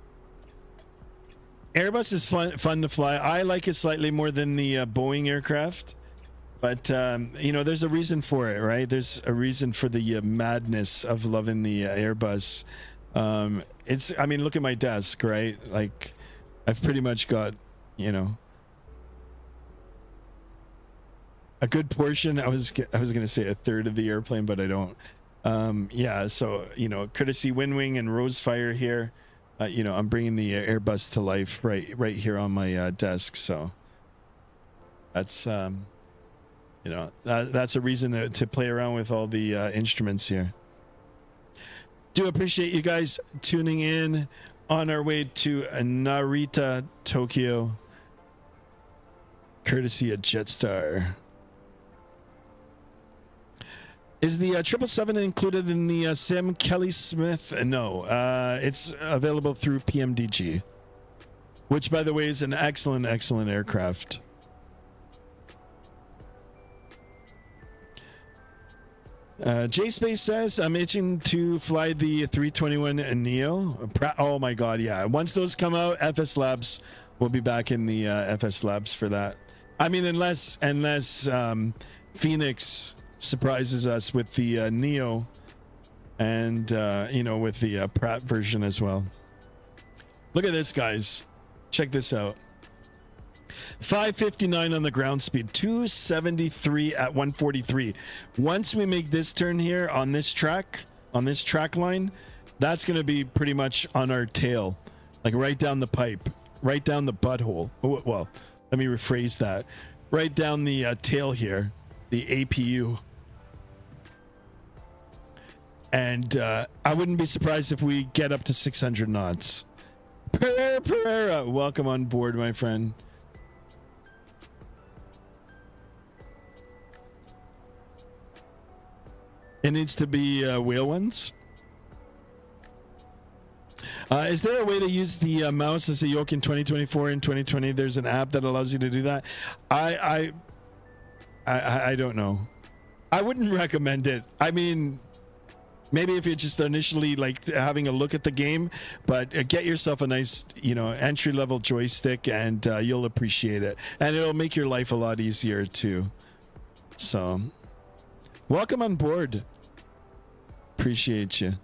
Speaker 1: Airbus is fun to fly. I like it slightly more than the Boeing aircraft, but you know, there's a reason for it, right? There's a reason for the madness of loving the Airbus. I mean, look at my desk, right? Like, I've pretty much got, you know, a good portion. I was gonna say a third of the airplane, but I don't. Yeah, so, you know, courtesy Windwing and Rosefire here, you know, I'm bringing the Airbus to life right here on my desk. So that's, you know, that's a reason to play around with all the instruments here. Do appreciate you guys tuning in on our way to Narita, Tokyo, courtesy of Jetstar. Is the 777 included in the Sim Kelly Smith? No, it's available through PMDG, which, by the way, is an excellent aircraft. J-Space says, I'm itching to fly the 321 Neo. Oh my god, yeah. Once those come out, FS Labs will be back in the FS Labs for that. I mean, unless FENIX surprises us with the Neo and, with the Pratt version as well. Look at this, guys. Check this out. 559 on the ground speed, 273 at 143. Once we make this turn here on this track line, that's going to be pretty much on our tail, like right down the pipe, right down the butthole. Oh, well, let me rephrase that. Right down the tail here, the APU. And I wouldn't be surprised if we get up to 600 knots. Pereira, welcome on board, my friend. It needs to be whale ones. Is there a way to use the mouse as a yoke in 2024 and 2020? There's an app that allows you to do that. I don't know. I wouldn't recommend it. I mean, maybe if you're just initially like having a look at the game, but get yourself a nice, entry-level joystick, and you'll appreciate it, and it'll make your life a lot easier too. So, welcome on board. Appreciate you.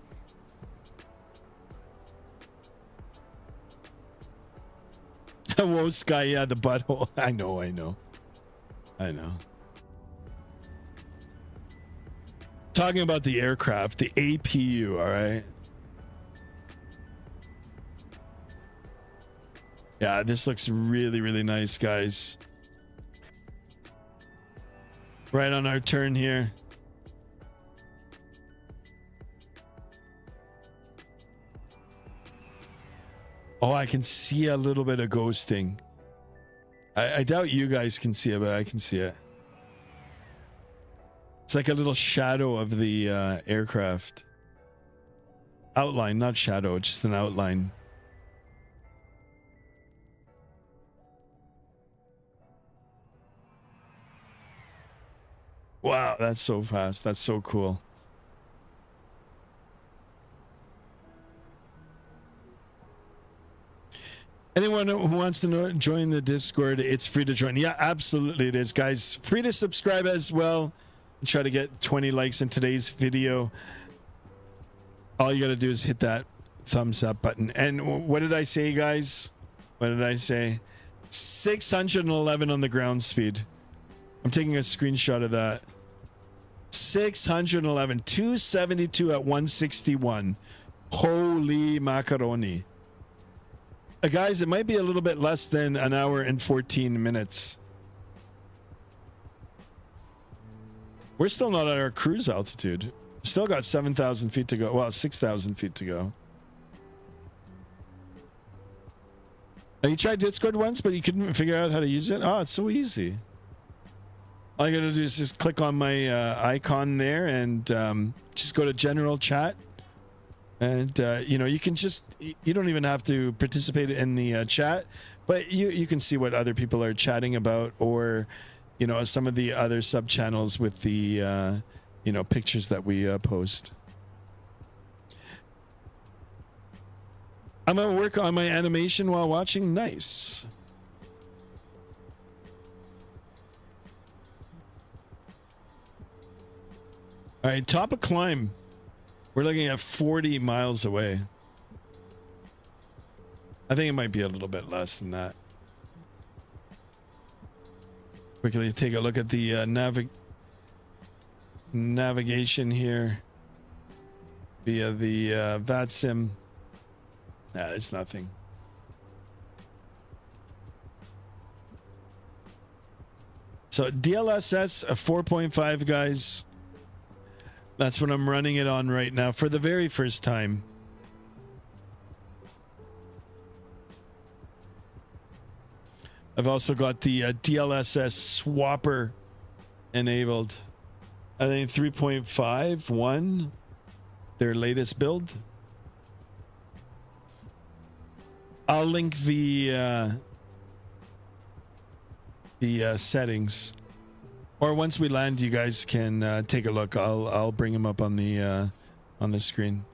Speaker 1: Whoa, Sky, yeah, the butthole. I know. Talking about the aircraft, the APU, all right? Yeah, this looks really, really nice, guys. Right on our turn here. Oh, I can see a little bit of ghosting. I doubt you guys can see it, but I can see it. It's like a little shadow of the aircraft. Outline, not shadow, just an outline. Wow, that's so fast. That's so cool. Anyone who wants to join the Discord, it's free to join. Yeah, absolutely it is, guys. Free to subscribe as well. Try to get 20 likes in today's video. All you got to do is hit that thumbs up button. And what did I say, guys? What did I say? 611 on the ground speed. I'm taking a screenshot of that. 611. 272 at 161. Holy macaroni. Guys, it might be a little bit less than an hour and 14 minutes. We're still not at our cruise altitude. Still got 7,000 feet to go. Well, 6,000 feet to go. You tried Discord once, but you couldn't figure out how to use it? Oh, it's so easy. All you gotta do is just click on my icon there and just go to general chat. And, you can just, you don't even have to participate in the chat, but you can see what other people are chatting about, or, some of the other sub channels with the, pictures that we post. I'm going to work on my animation while watching. Nice. All right, top of climb. We're looking at 40 miles away. I think it might be a little bit less than that. Quickly take a look at the navigation here via the Vatsim. Nah, it's nothing. So DLSS 4.5, guys. That's what I'm running it on right now for the very first time. I've also got the DLSS swapper enabled. I think 3.51, their latest build. I'll link the settings, or once we land, you guys can take a look. I'll bring them up on the screen.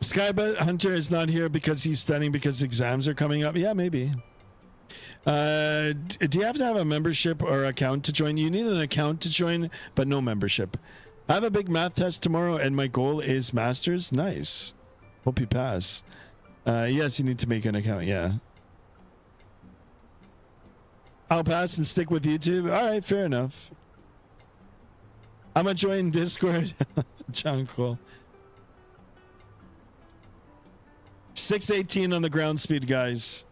Speaker 1: Skybet Hunter is not here because he's studying because exams are coming up. Yeah, maybe. Do you have to have a membership or account to join? You need an account to join, but no membership. I have a big math test tomorrow, and my goal is masters. Nice. Hope you pass. Yes, you need to make an account. Yeah. I'll pass and stick with YouTube. All right, fair enough. I'm gonna join Discord. John Cole. 618 on the ground speed, guys.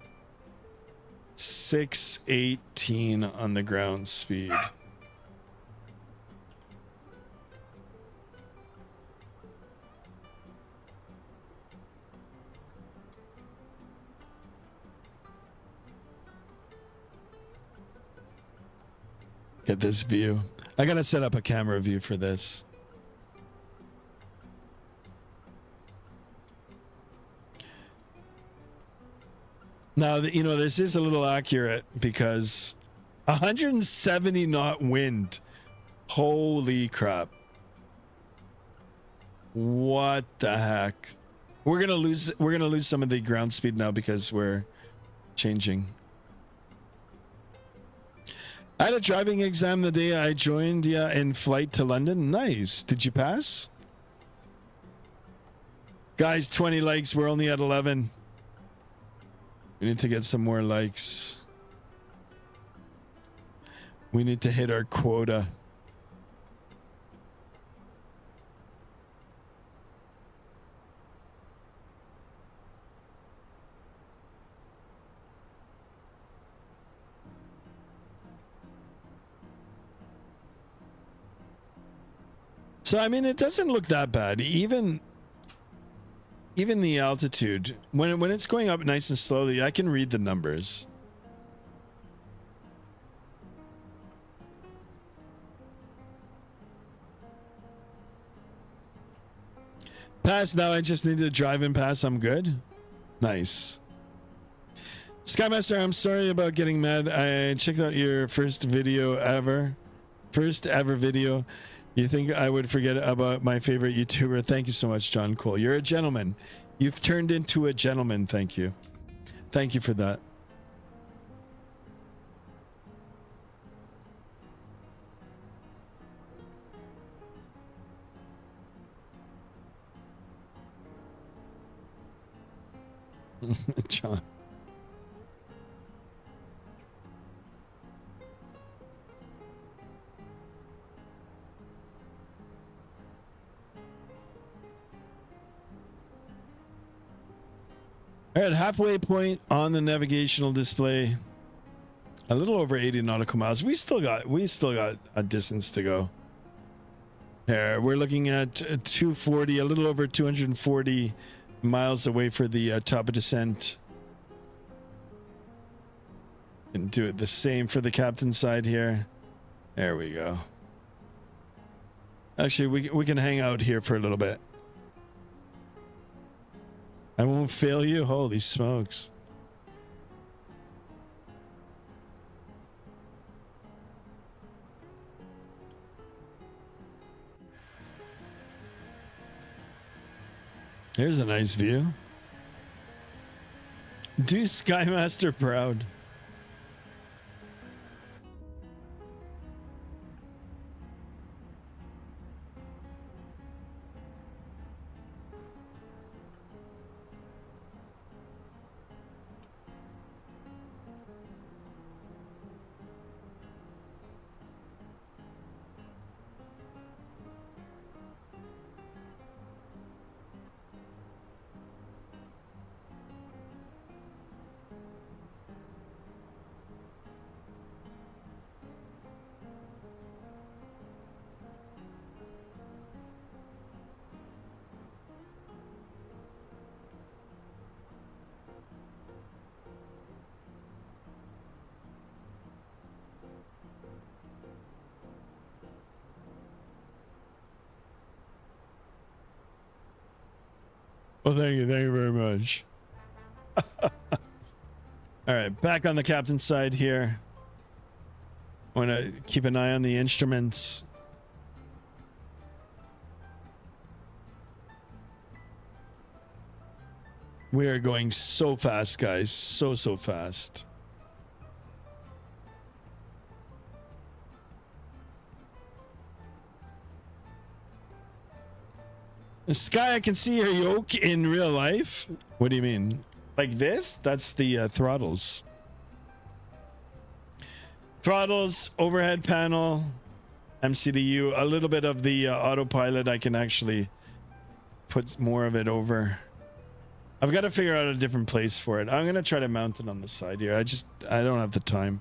Speaker 1: 618 on the ground speed. Get this view. I gotta set up a camera view for this. Now, you know, this is a little accurate because 170 knot wind. Holy crap. What the heck? We're gonna lose some of the ground speed now because we're changing. I had a driving exam the day I joined in flight to London. Nice. Did you pass? Guys, 20 likes. We're only at 11. We need to get some more likes. We need to hit our quota. So, I mean, it doesn't look that bad. Even the altitude, when it's going up nice and slowly, I can read the numbers. Pass now. I just need to drive and pass. I'm good. Nice. Skymaster, I'm sorry about getting mad. I checked out your first ever video. You think I would forget about my favorite YouTuber? Thank you so much, John Cole. You're a gentleman. You've turned into a gentleman. Thank you. Thank you for that. John. All right, halfway point on the navigational display. A little over 80 nautical miles. We still got a distance to go. Here, we're looking at 240, a little over 240 miles away for the top of descent. And do it the same for the captain side here. There we go. Actually, we can hang out here for a little bit. I won't fail you. Holy smokes. Here's a nice view. Do Skymaster proud. Well, thank you very much. All right, back on the captain's side here. I want to keep an eye on the instruments. We are going so fast, guys. So fast. Sky, I can see your yoke in real life. What do you mean? Like this? That's the throttles. Throttles, overhead panel, MCDU, a little bit of the autopilot. I can actually put more of it over. I've got to figure out a different place for it. I'm going to try to mount it on the side here. I don't have the time.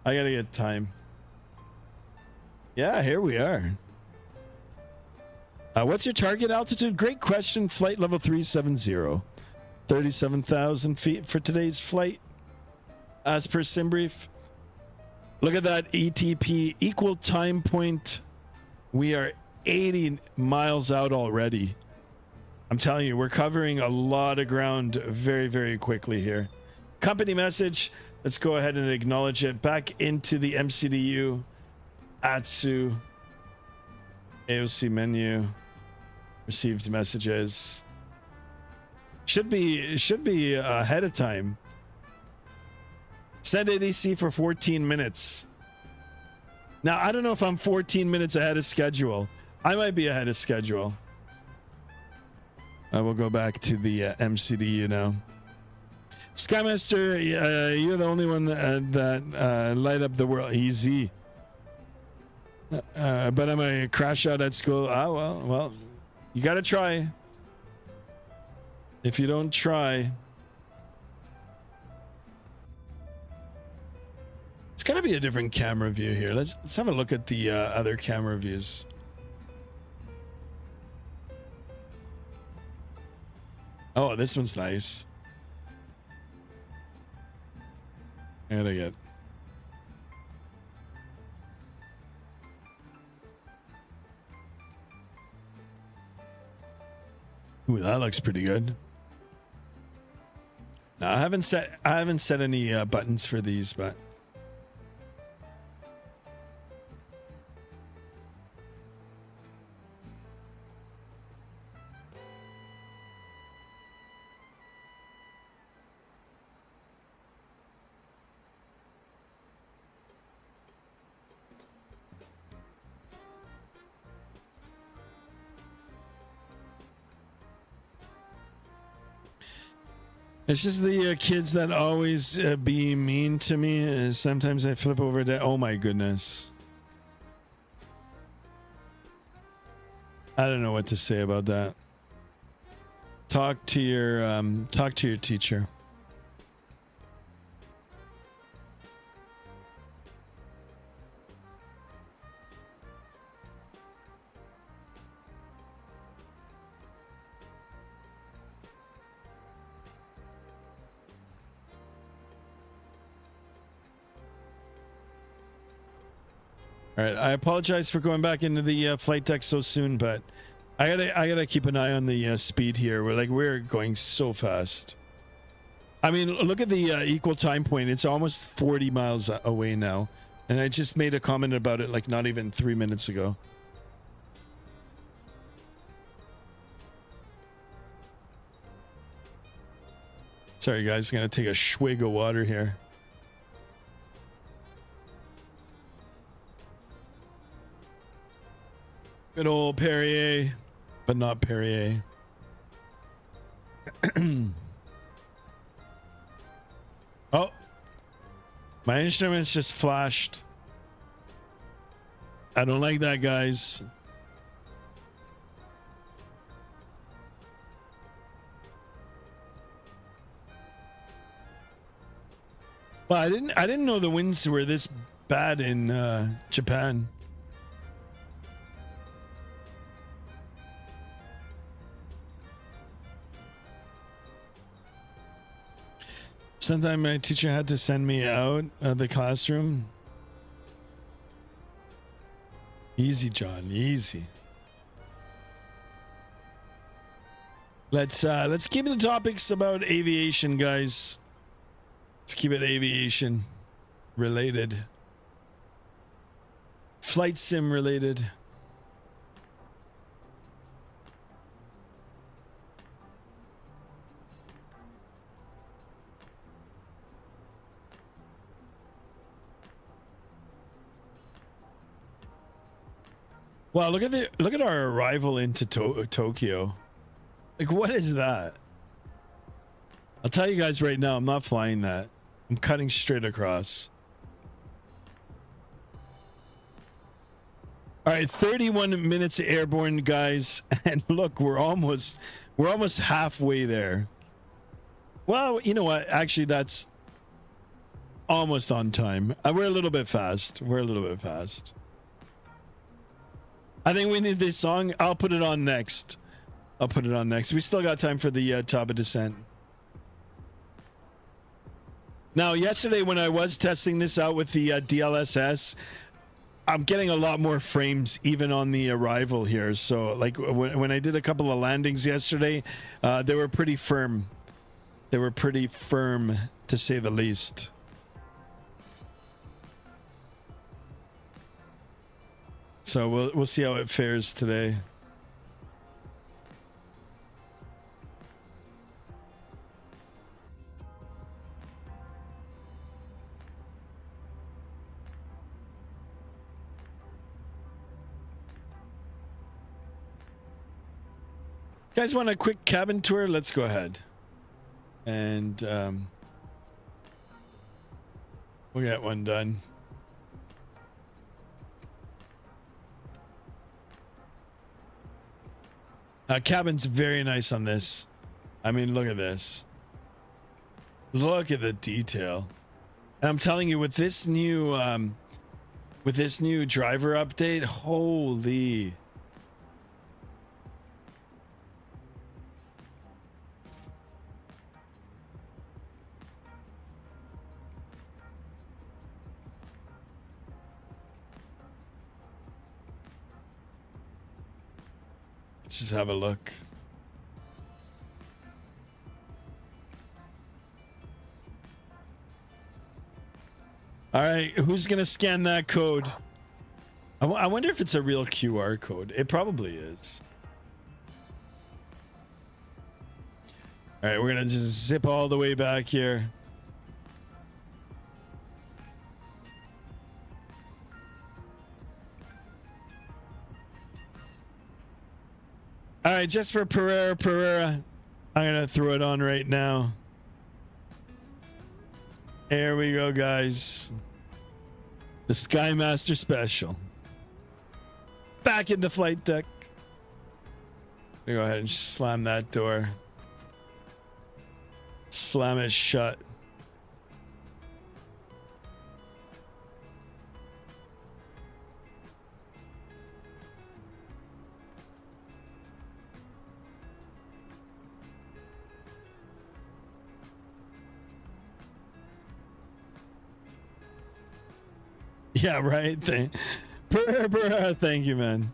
Speaker 1: I got to get time. Yeah, here we are. What's your target altitude? Great question. Flight level 370. 37,000 feet for today's flight. As per SimBrief. Look at that ETP, equal time point. We are 80 miles out already. I'm telling you, we're covering a lot of ground very quickly here. Company message. Let's go ahead and acknowledge it. Back into the MCDU. ATSU. AOC menu. Received messages. Should be ahead of time. Send ADC for 14 minutes. Now, I don't know if I'm 14 minutes ahead of schedule. I might be ahead of schedule. I will go back to the MCDU now. Skymaster, you're the only one that light up the world. Easy. But I'm going to crash out at school. Well, you got to try. If you don't try... It's got to be a different camera view here. Let's have a look at the other camera views. Oh, this one's nice. I gotta get... Ooh, that looks pretty good. No, I haven't set any buttons for these, but... It's just the kids that always be mean to me. Sometimes I flip over to... Oh my goodness. I don't know what to say about that. Talk to your teacher. All right, I apologize for going back into the flight deck so soon, but I gotta keep an eye on the speed here. We're going so fast. I mean, look at the equal time point. It's almost 40 miles away now, and I just made a comment about it like not even 3 minutes ago. Sorry, guys, gonna take a swig of water here. Good old Perrier, but not Perrier. Oh, my instruments just flashed. I don't like that, guys. Well, I didn't know the winds were this bad in Japan. Sometimes my teacher had to send me out of the classroom. Easy, John, easy. Let's keep the topics about aviation, guys. Let's keep it aviation related. Flight sim related. Wow, look at our arrival into Tokyo. Like, what is that? I'll tell you guys right now, I'm not flying that. I'm cutting straight across. All right, 31 minutes airborne, guys, and look, we're almost halfway there. Well, you know what? Actually, that's almost on time. We're a little bit fast. I think we need this song. I'll put it on next. We still got time for the top of descent. Now, yesterday when I was testing this out with the DLSS, I'm getting a lot more frames even on the arrival here. So, like when I did a couple of landings yesterday, they were pretty firm. They were pretty firm, to say the least. So we'll see how it fares today. You guys want a quick cabin tour? Let's go ahead. And we'll get one done. Cabin's very nice on this. I mean, look at this. Look at the detail. And I'm telling you, with this new driver update, holy. Let's just have a look. All right, who's gonna scan that code? I wonder if it's a real QR code. It probably is. All right, we're gonna just zip all the way back here. All right, just for Pereira, I'm gonna throw it on right now. There we go, guys. The Skymaster Special. Back in the flight deck. We go ahead and slam that door. Slam it shut. Yeah, right. Thank you, man.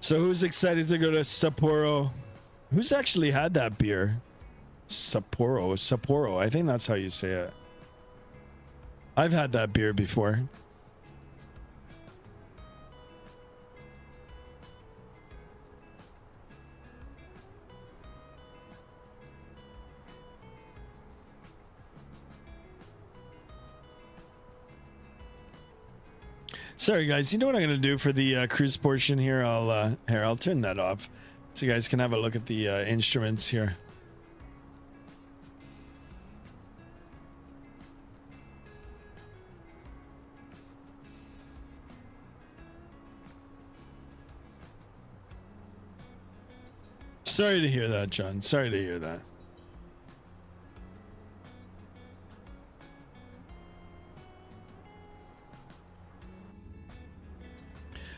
Speaker 1: So who's excited to go to Sapporo? Who's actually had that beer? Sapporo. I think that's how you say it. I've had that beer before. Sorry guys, you know what I'm gonna do for the cruise portion here? I'll turn that off so you guys can have a look at the instruments here. Sorry to hear that, John. Sorry to hear that.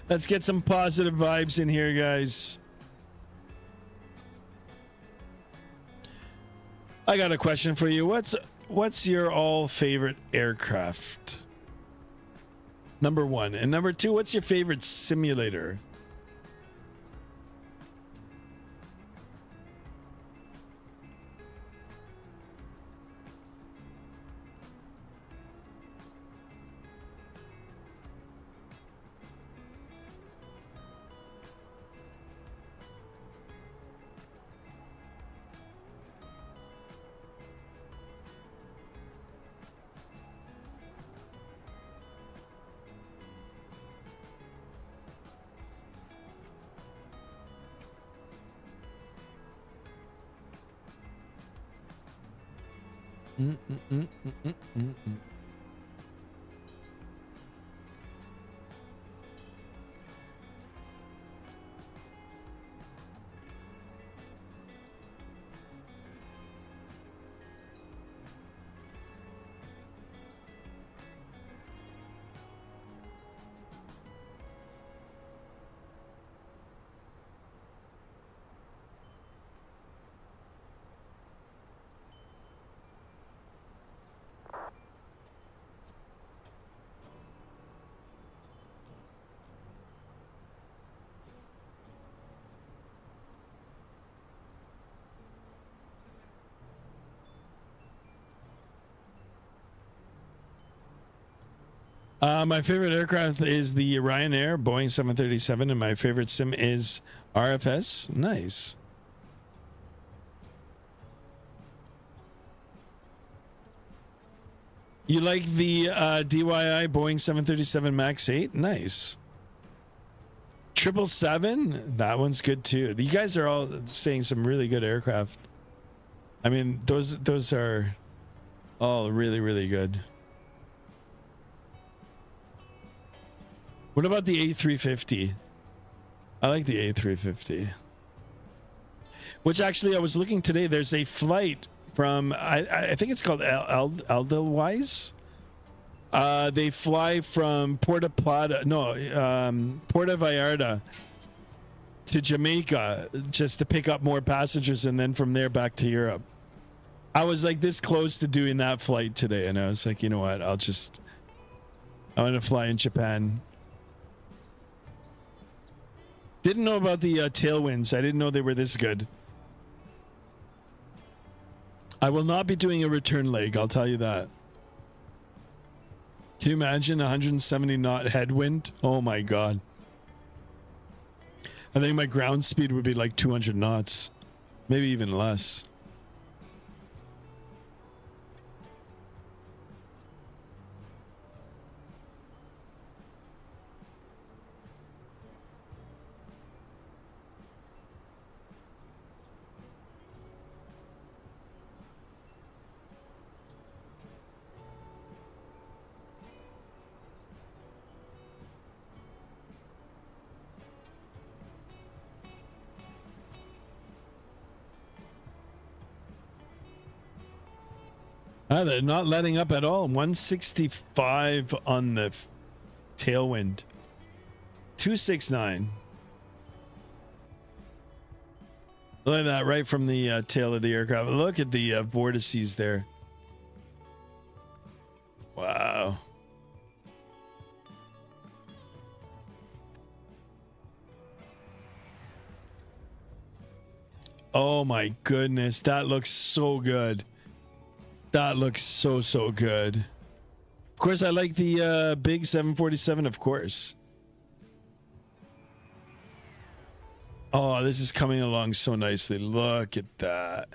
Speaker 1: Let's get some positive vibes in here, guys. I got a question for you. What's your all favorite aircraft? Number one. And number two, what's your favorite simulator? My favorite aircraft is the Ryanair Boeing 737, and my favorite sim is RFS. Nice. You like the DYI Boeing 737 MAX 8? Nice. 777? That one's good too. You guys are all saying some really good aircraft. I mean, those are all really, really good. What about the A350? I like the A350. Which actually, I was looking today. There's a flight from I think it's called Edelweiss. They fly from Puerto Vallarta to Jamaica just to pick up more passengers, and then from there back to Europe. I was like this close to doing that flight today, and I was like, you know what? I'm gonna fly in Japan. Didn't know about the tailwinds. I didn't know they were this good. I will not be doing a return leg, I'll tell you that. Can you imagine 170 knot headwind? Oh my god. I think my ground speed would be like 200 knots. Maybe even less. They're not letting up at all. 165 on the tailwind. 269. Look at that, right from the tail of the aircraft. Look at the vortices there. Wow. Oh my goodness, that looks so good. That looks so good. Of course, I like the big 747, of course. Oh, this is coming along so nicely. Look at that.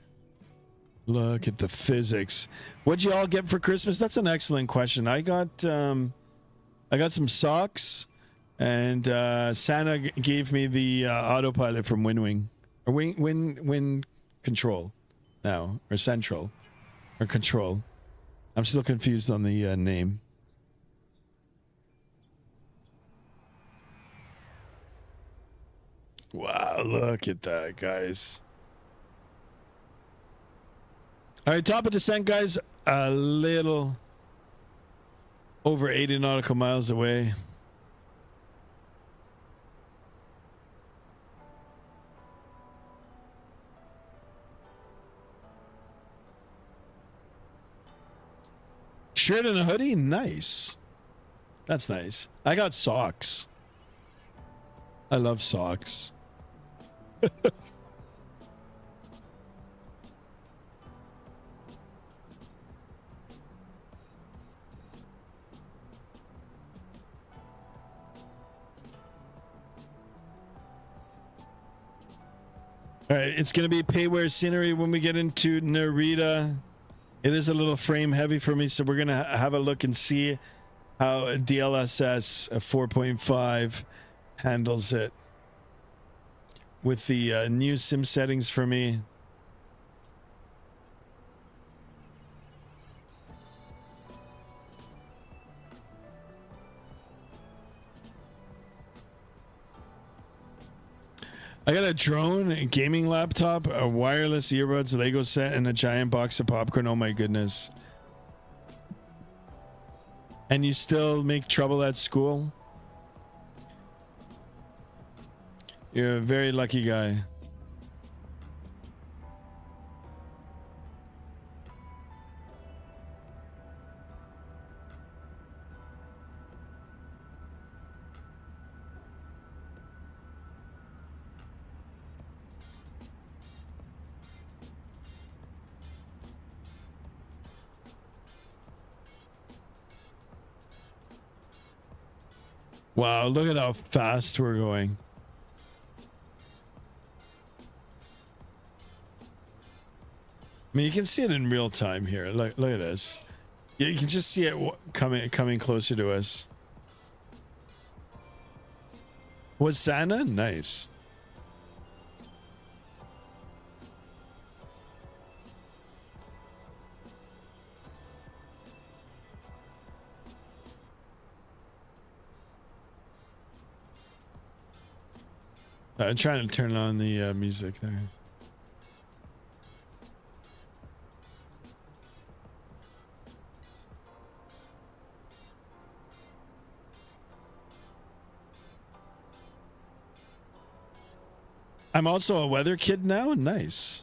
Speaker 1: Look at the physics. What'd you all get for Christmas? That's an excellent question. I got some socks, and Santa gave me the autopilot from WinWing, or Win Control now, or Central. Or Control. I'm still confused on the name. Wow, look at that, guys. All right, top of descent, guys. A little over 80 nautical miles away. Shirt and a hoodie? Nice. That's nice. I got socks. I love socks. All right, it's going to be pay-wear scenery when we get into Narita. It is a little frame heavy for me, so we're going to have a look and see how DLSS 4.5 handles it with the new sim settings for me. I got a drone, a gaming laptop, a wireless earbuds, Lego set, and a giant box of popcorn. Oh my goodness. And you still make trouble at school? You're a very lucky guy. Wow, look at how fast we're going. I mean, you can see it in real time here. Look at this. You can just see it coming closer to us. Was Santa? Nice. I'm trying to turn on the music there. I'm also a weather kid now. Nice.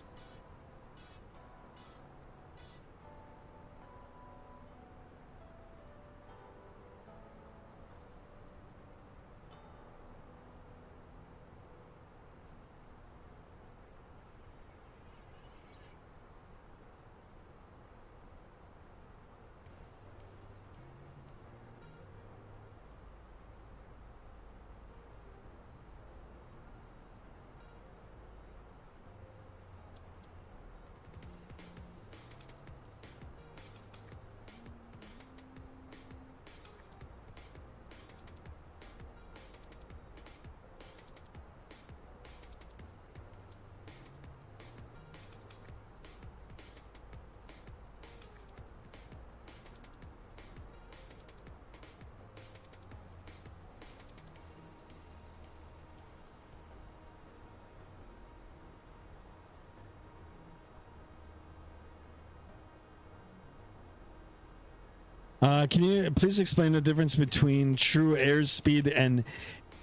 Speaker 1: Can you please explain the difference between true airspeed and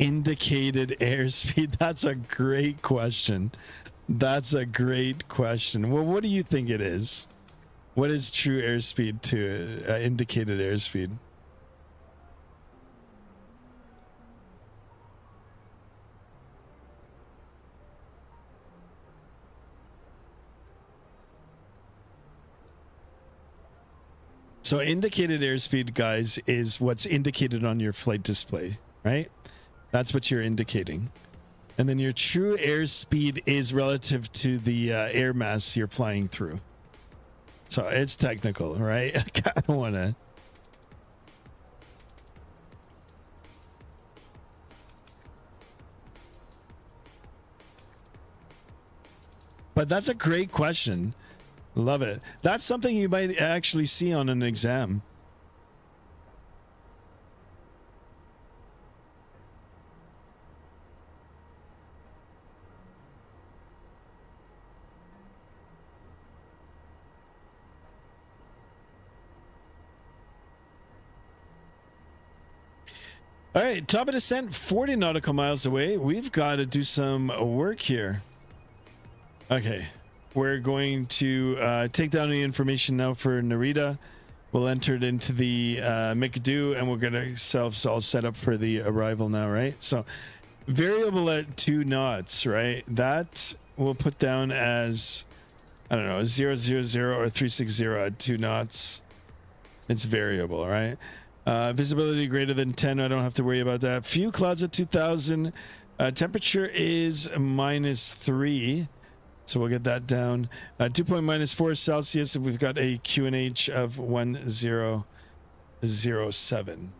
Speaker 1: indicated airspeed? That's a great question. That's a great question. Well, what do you think it is? What is true airspeed to indicated airspeed? So indicated airspeed, guys, is what's indicated on your flight display, right? That's what you're indicating. And then your true airspeed is relative to the air mass you're flying through. So it's technical, right? I don't want to. But that's a great question. Love it. That's something you might actually see on an exam. All right, top of descent, 40 nautical miles away. We've got to do some work here. Okay. We're going to take down the information now for Narita. We'll enter it into the McDo, and we're gonna ourselves all set up for the arrival now, right? So variable at 2 knots, right? That we'll put down as, I don't know, 000 or 360 at 2 knots. It's variable, right? Visibility greater than 10. I don't have to worry about that. Few clouds at 2000. Temperature is -3. So we'll get that down. Dew point -4 Celsius. And we've got a QNH of 1007.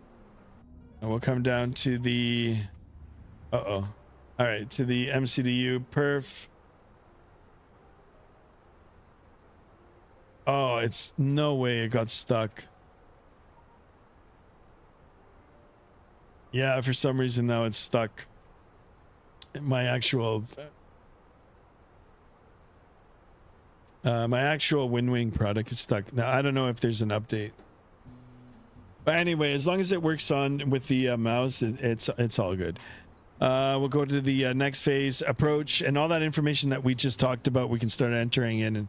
Speaker 1: And we'll come down to the... All right, to the MCDU perf. Oh, it's no way it got stuck. Yeah, for some reason now it's stuck. My actual WinWing product is stuck. Now I don't know if there's an update. But anyway, as long as it works on with the mouse, it's all good. We'll go to the next phase, approach, and all that information that we just talked about. We can start entering in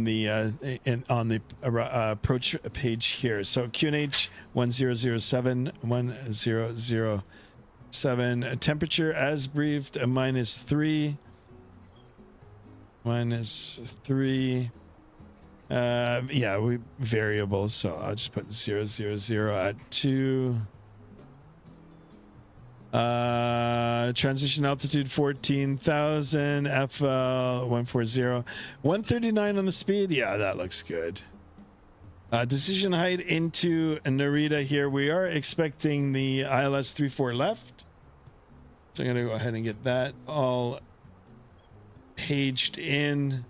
Speaker 1: the on the approach page here. So QNH 1007 1007. Temperature as briefed -3. -3. Yeah, we variable. So I'll just put 000 at 2. Transition altitude 14,000, FL 140, 139 on the speed. Yeah, that looks good. Decision height into Narita here. We are expecting the ILS 34 left. So I'm going to go ahead and get that all paged in,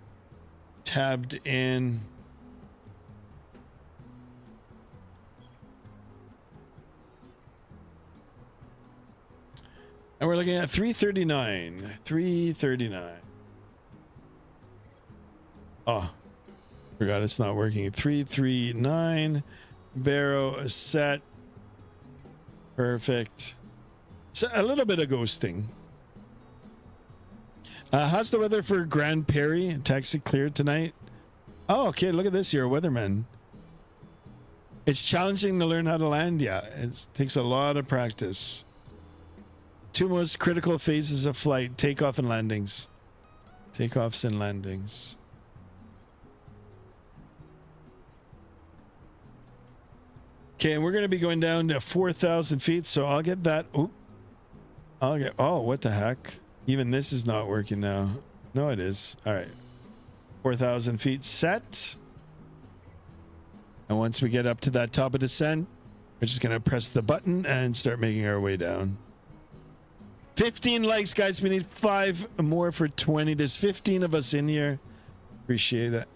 Speaker 1: tabbed in. And we're looking at 339. 339. Oh, forgot it's not working. 339. Barrow set. Perfect. So a little bit of ghosting. How's the weather for Grand Prairie? Taxi cleared tonight. Oh, okay. Look at this. You're a weatherman. It's challenging to learn how to land. Yeah, it takes a lot of practice. 2 most critical phases of flight: takeoff and landings. Takeoffs and landings. Okay, and we're going to be going down to 4,000 feet, so I'll get that. Oh, what the heck? Even this is not working now. No, it is. All right. 4,000 feet set. And once we get up to that top of descent, we're just going to press the button and start making our way down. 15 likes, guys. We need 5 more for 20. There's 15 of us in here. Appreciate it.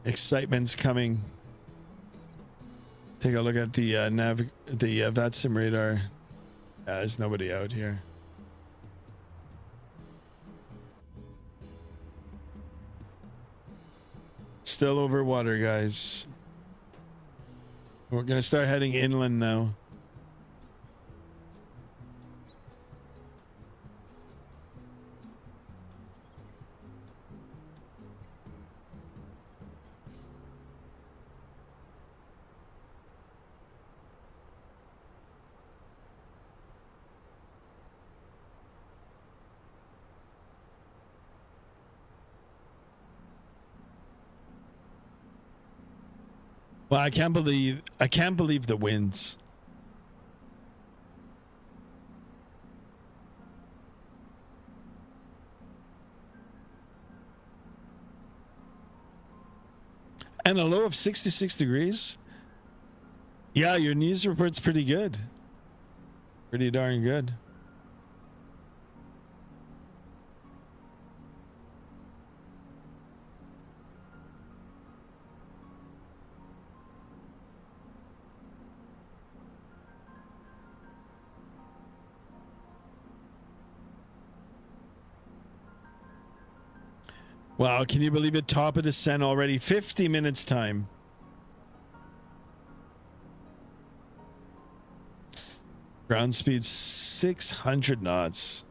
Speaker 1: Excitement's coming. Take a look at the Vatsim radar. There's nobody out here. Still over water, guys. We're gonna start heading inland now. Well, I can't believe the winds. And a low of 66 degrees. Yeah, your news report's pretty good. Pretty darn good. Wow, can you believe it? Top of descent already. 50 minutes time. Ground speed 600 knots.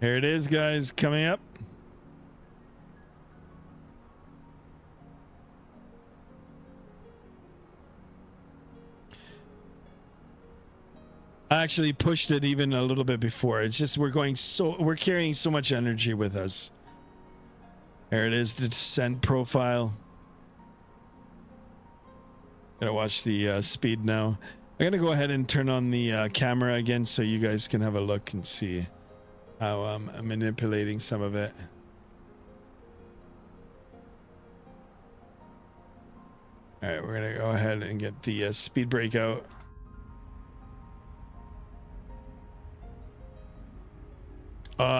Speaker 1: Here it is, guys, coming up. I actually pushed it even a little bit before. It's just we're carrying so much energy with us. There it is, the descent profile. Gotta watch the speed now. I'm gonna go ahead and turn on the camera again so you guys can have a look and see how I'm manipulating some of it. All right, we're gonna go ahead and get the speed brake out.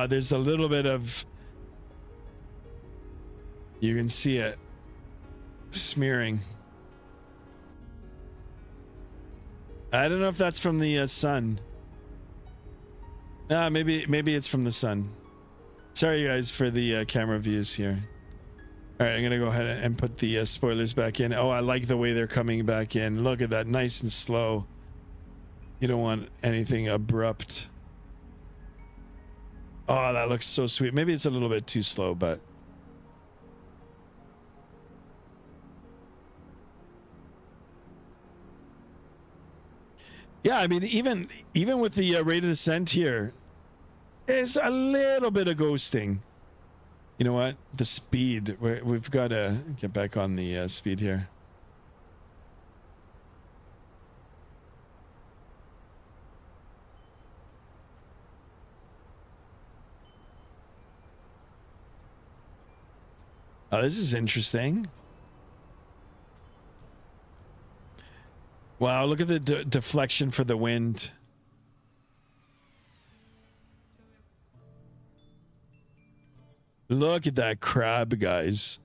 Speaker 1: There's a little bit of, you can see it smearing. I don't know if that's from the sun. Maybe it's from the sun. Sorry guys for the camera views here. All right, I'm gonna go ahead and put the spoilers back in. Oh, I like the way they're coming back in. Look at that, nice and slow. You don't want anything abrupt. Oh, that looks so sweet. Maybe it's a little bit too slow, but yeah, I mean, even with the rate of descent here, there's a little bit of ghosting. You know what? The speed. We've got to get back on the speed here. Oh, this is interesting. Wow, look at the deflection for the wind. Look at that crab, guys.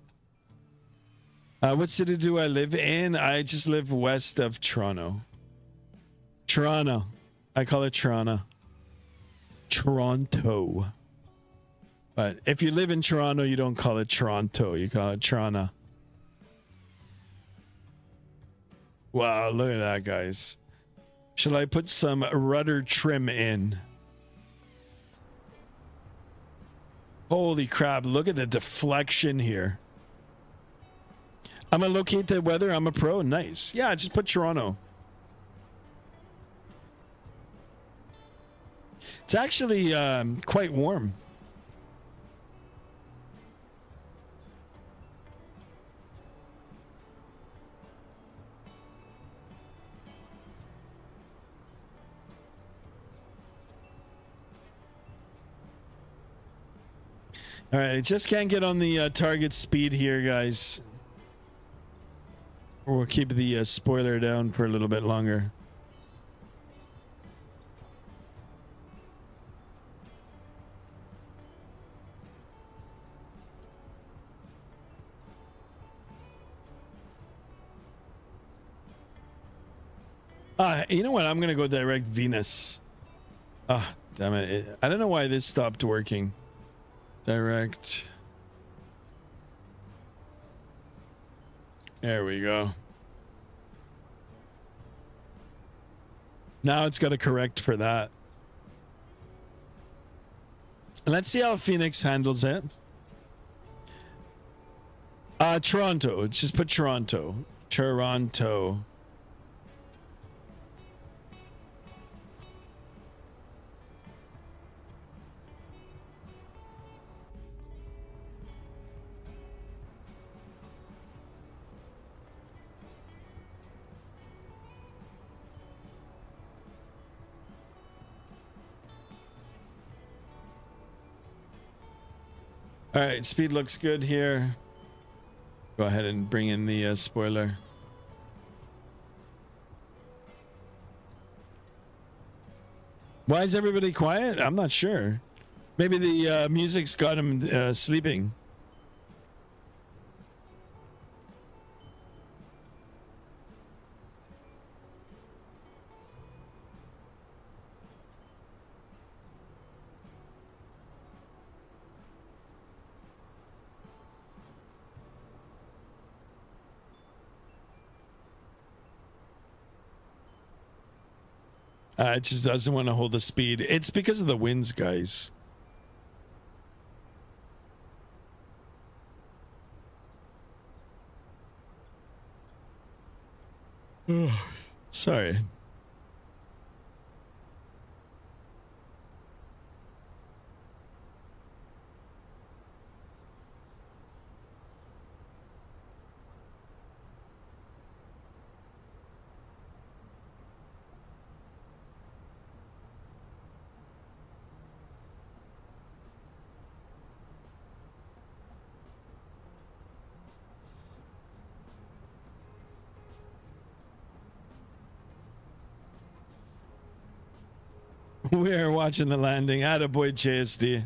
Speaker 1: What city do I live in? I just live west of Toronto. Toronto. I call it Toronto. Toronto. But if you live in Toronto, you don't call it Toronto. You call it Toronto. Wow, look at that, guys. Shall I put some rudder trim in? Holy crap, look at the deflection here. I'm gonna locate the weather. I'm a pro. Nice. Yeah, just put Toronto. It's actually quite warm. All right, I just can't get on the target speed here, guys. Or we'll keep the spoiler down for a little bit longer. You know what? I'm gonna go direct Venus. Ah, damn it. I don't know why this stopped working. Direct. There we go. Now it's got to correct for that. Let's see how FENIX handles it. Toronto. Just put Toronto. Toronto. All right, speed looks good here. Go ahead and bring in the spoiler. Why is everybody quiet? I'm not sure. Maybe the music's got him sleeping. It just doesn't want to hold the speed. It's because of the winds, guys. Sorry. We're watching the landing. Attaboy, JSD.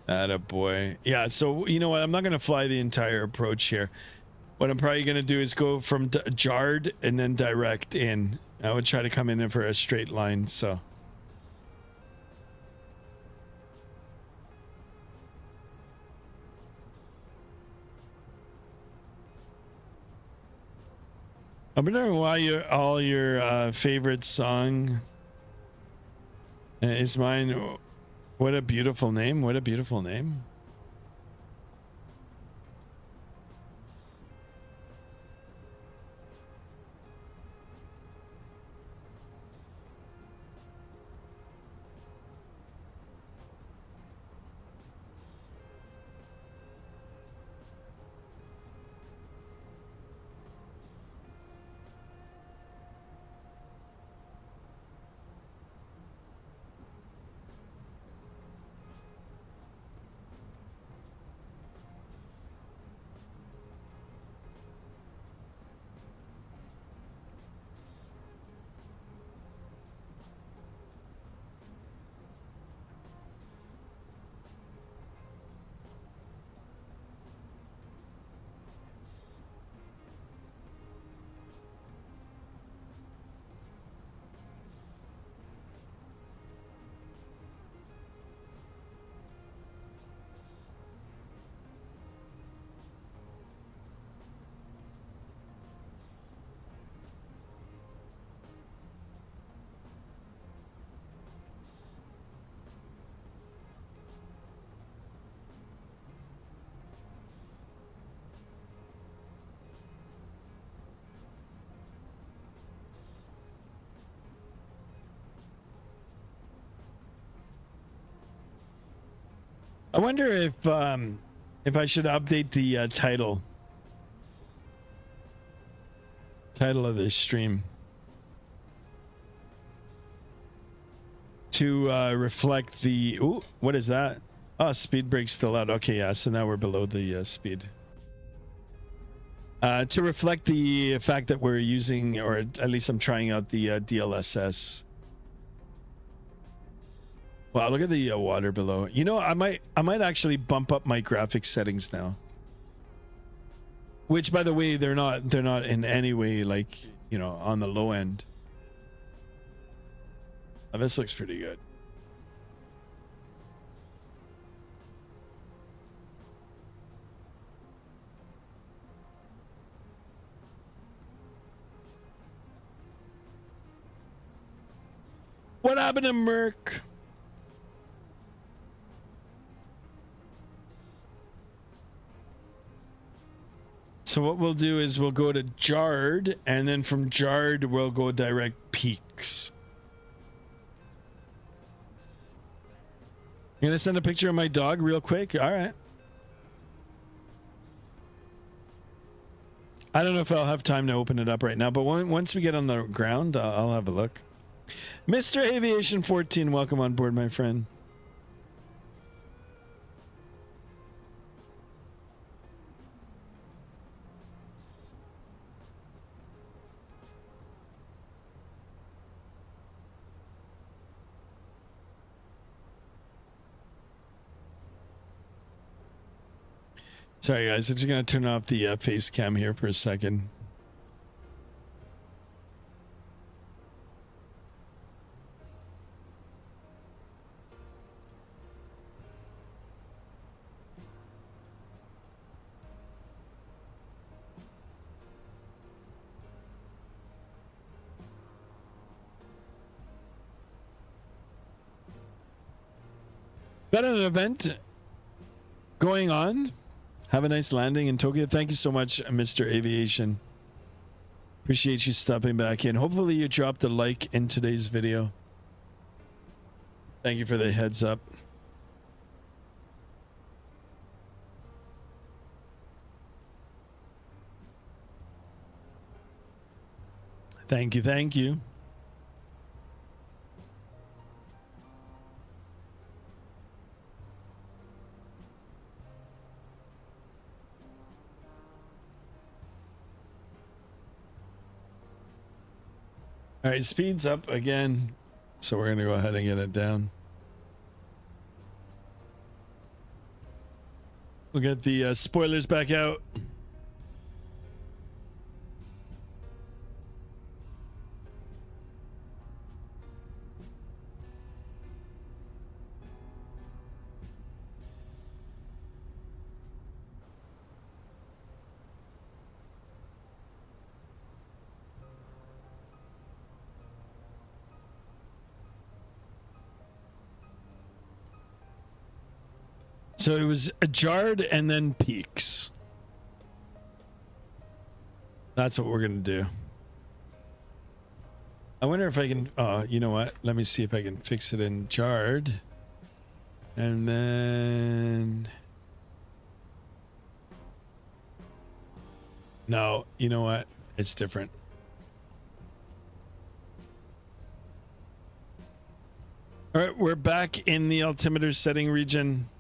Speaker 1: Attaboy. Yeah, so you know what? I'm not going to fly the entire approach here. What I'm probably going to do is go from jarred and then direct in. I would try to come in for a straight line, so. I'm wondering why all your favorite song is mine. What a beautiful name. What a beautiful name. I wonder if I should update the title of this stream to reflect the. Ooh, what is that? Oh, speed brake's still out. Okay, yeah. So now we're below the speed. To reflect the fact that we're using, or at least I'm trying out the DLSS. Wow, look at the water below. You know, I might actually bump up my graphics settings now. Which, by the way, they're not in any way like, you know, on the low end. Oh, this looks pretty good. What happened to Merc? So what we'll do is we'll go to jarred, and then from jarred we'll go direct peaks. You're gonna send a picture of my dog real quick? All right. I don't know if I'll have time to open it up right now, but once we get on the ground, I'll have a look. Mr. Aviation 14, welcome on board, my friend. Sorry guys, I'm just gonna turn off the face cam here for a second. Got an event going on. Have a nice landing in Tokyo. Thank you so much, Mr. Aviation. Appreciate you stopping back in. Hopefully you dropped a like in today's video. Thank you for the heads up. Thank you, thank you. All right, speed's up again, so we're gonna go ahead and get it down. We'll get the spoilers back out. So it was a jarred and then peaks. That's what we're gonna do. I wonder if I can, you know what? Let me see if I can fix it in jarred. And then... No, you know what? It's different. All right, we're back in the altimeter setting region.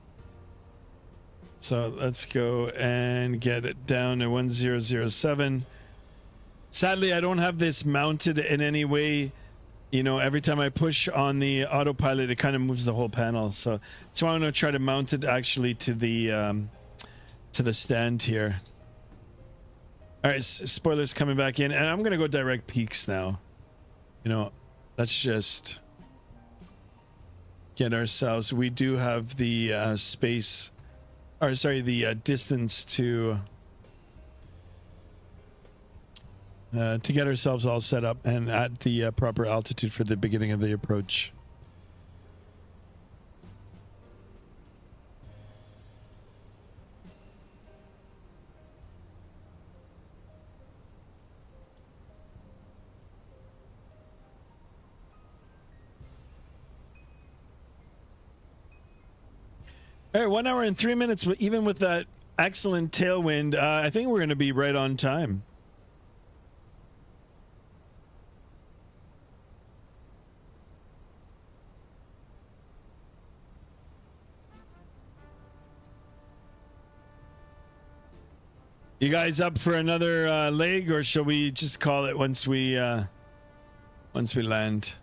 Speaker 1: So let's go and get it down to 1007. Sadly, I don't have this mounted in any way. You know, every time I push on the autopilot, it kind of moves the whole panel. So I'm going to try to mount it actually to the stand here. All right, spoilers coming back in, and I'm going to go direct peaks now. You know, let's just get ourselves. We do have the space. Or sorry, the distance to get ourselves all set up and at the proper altitude for the beginning of the approach. All right, 1 hour and 3 minutes, but even with that excellent tailwind, I think we're going to be right on time. You guys up for another leg, or shall we just call it once we land?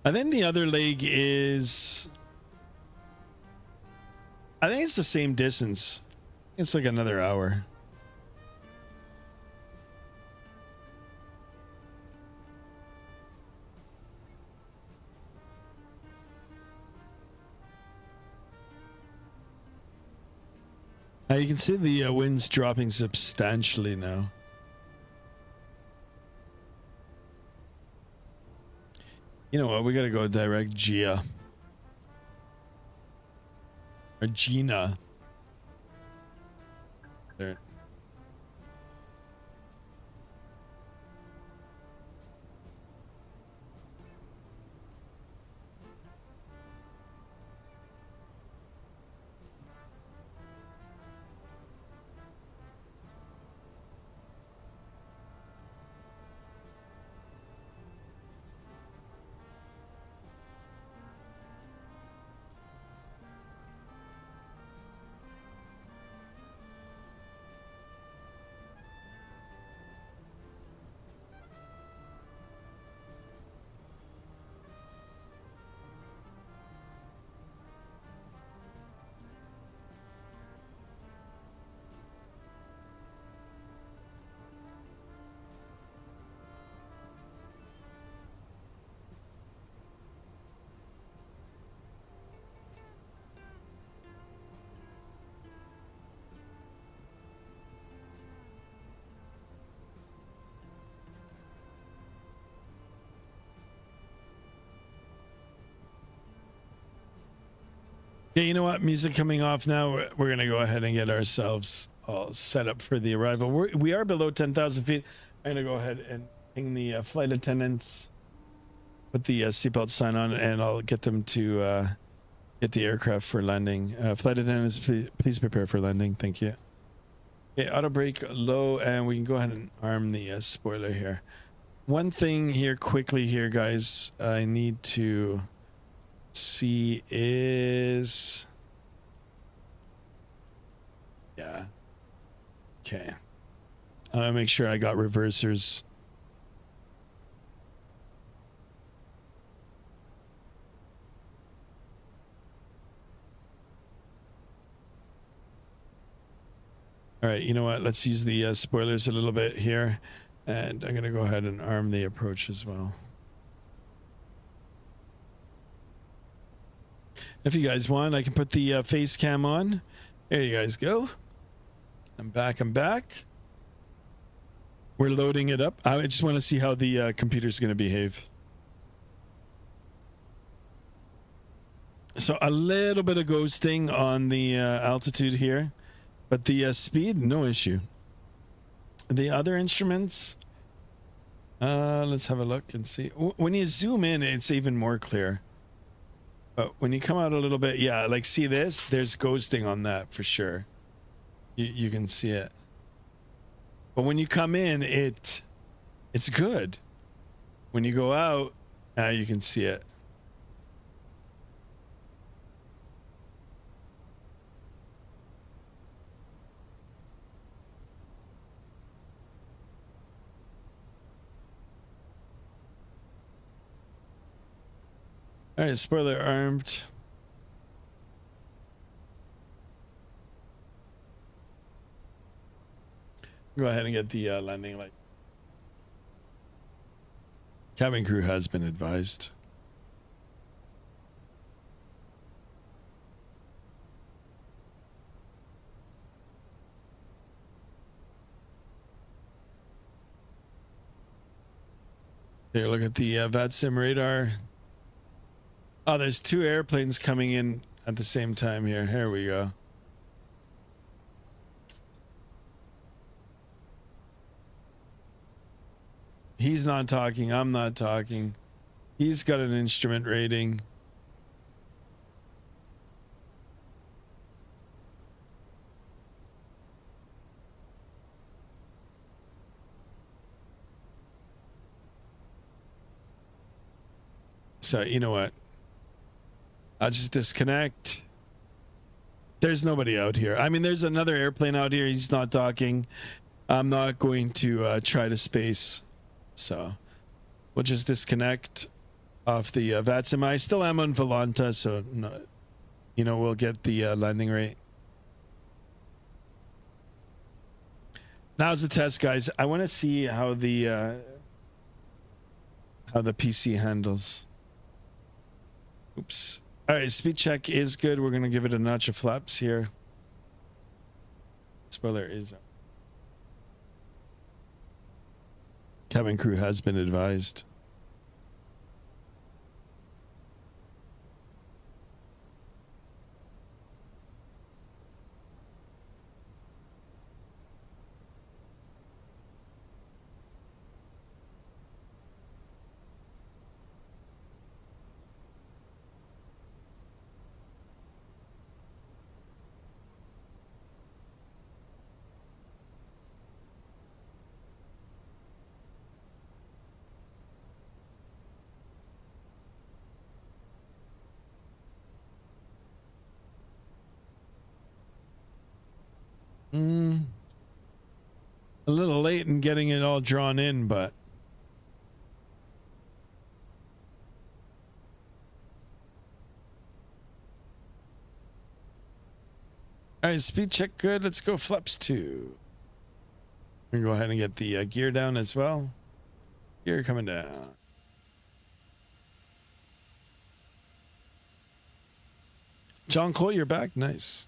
Speaker 1: I think the other leg is... I think it's the same distance. It's like another hour. Now you can see the wind's dropping substantially now. You know what? We gotta go direct Gia. Or Gina. There. Yeah, you know what? Music coming off now. We're gonna go ahead and get ourselves all set up for the arrival. We are below 10,000 feet. I'm gonna go ahead and ping the flight attendants, put the seatbelt sign on, and I'll get them to get the aircraft for landing. Flight attendants, please prepare for landing. Thank you. Okay, auto brake low, and we can go ahead and arm the spoiler here. One thing here quickly here, guys, I need to see is, yeah, okay. Make sure I got reversers. All right, you know what? Let's use the spoilers a little bit here, and I'm gonna go ahead and arm the approach as well. If you guys want, I can put the face cam on. There you guys go. I'm back. We're loading it up. I just want to see how the computer's going to behave. So a little bit of ghosting on the altitude here, but the speed, no issue. The other instruments, let's have a look and see. When you zoom in, it's even more clear. But when you come out a little bit, yeah, like see this? There's ghosting on that for sure. You can see it. But when you come in, it's good. When you go out, now you can see it. All right, spoiler armed. Go ahead and get the landing light. Cabin crew has been advised. Take a look at the Vatsim radar. Oh, there's two airplanes coming in at the same time here. Here we go. He's not talking. I'm not talking. He's got an instrument rating. So, you know what? I'll just disconnect. There's nobody out here. I mean, there's another airplane out here. He's not talking. I'm not going to try to space. So we'll just disconnect off the Vatsim. I still am on Volanta, so no, you know, we'll get the landing rate. Now's the test, guys. I want to see how the PC handles. Oops. All right, speed check is good. We're gonna give it a notch of flaps here. Spoiler is up. Cabin crew has been advised. A little late in getting it all drawn in, but all right, speed check good. Let's go flaps 2. We can go ahead and get the gear down as well. Gear coming down. John Cole, you're back. Nice.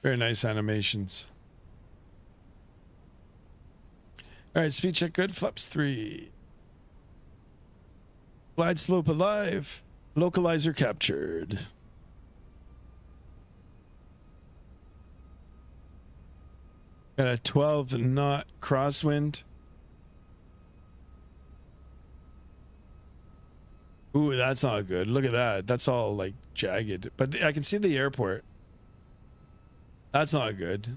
Speaker 1: Very nice animations. All right, speed check good. Flaps 3. Glide slope alive. Localizer captured. Got a 12 knot crosswind. Ooh, that's not good. Look at that. That's all like jagged. But I can see the airport. That's not good.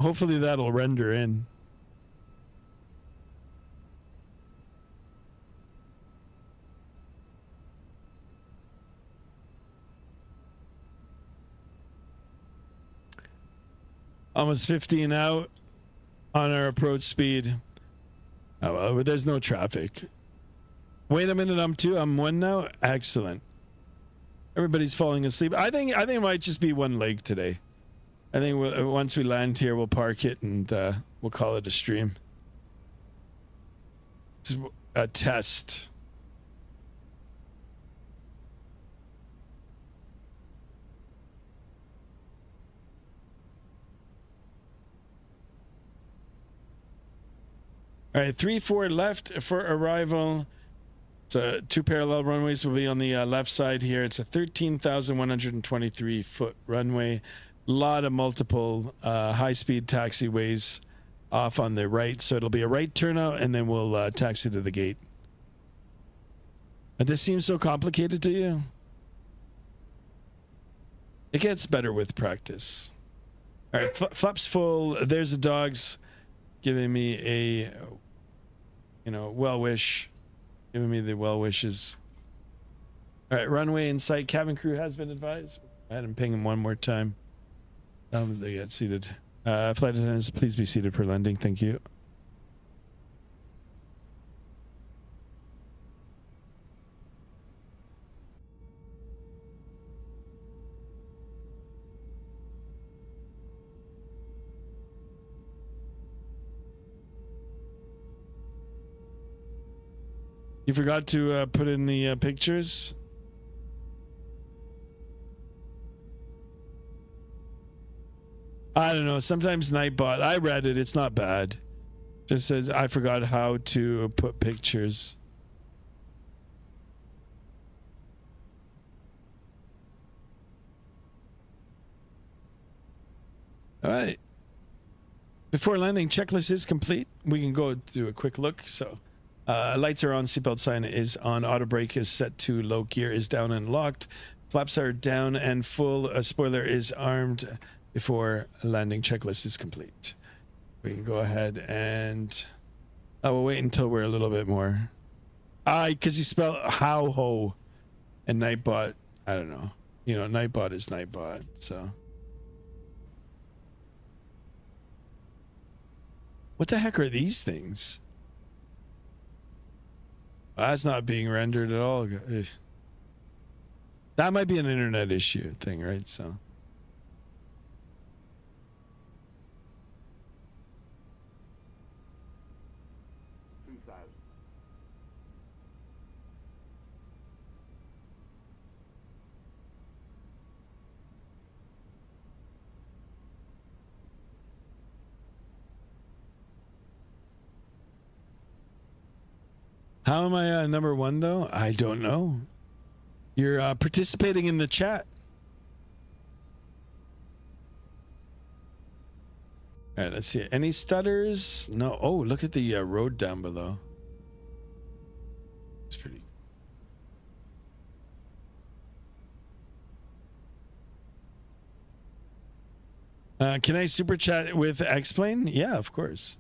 Speaker 1: Hopefully that'll render in. Almost 15 out on our approach speed. Oh, well, but there's no traffic. Wait a minute, I'm 2. I'm 1 now. Excellent. Everybody's falling asleep. I think it might just be one leg today. I think once we land here, we'll park it and we'll call it a stream. This is a test. All right, 3-4 left for arrival. So 2 parallel runways will be on the left side here. It's a 13,123 foot runway. A lot of multiple high-speed taxiways off on the right. So it'll be a right turnout, and then we'll taxi to the gate. This seems so complicated to you? It gets better with practice. All right, flaps full. There's the dogs giving me a, well wish. Giving me the well wishes. All right, runway in sight. Cabin crew has been advised. I had him ping him one more time. They get seated. Flight attendants, please be seated for landing. Thank you. You forgot to put in the pictures. I don't know. Sometimes Nightbot. I read it. It's not bad. Just says I forgot how to put pictures. All right. Before landing, checklist is complete. We can go do a quick look. So. Lights are on, seatbelt sign is on, auto brake is set to low, gear is down and locked, flaps are down and full, a spoiler is armed. Before landing, checklist is complete. We can go ahead and we'll wait until we're a little bit more. Because you spell how-ho and Nightbot, I don't know. Nightbot is Nightbot, so. What the heck are these things? That's not being rendered at all. That might be an internet issue thing, right? So. How am I number 1 though? I don't know. You're participating in the chat. All right, let's see. Any stutters? No. Oh, look at the road down below. It's pretty. Can I super chat with X-Plane? Yeah, of course.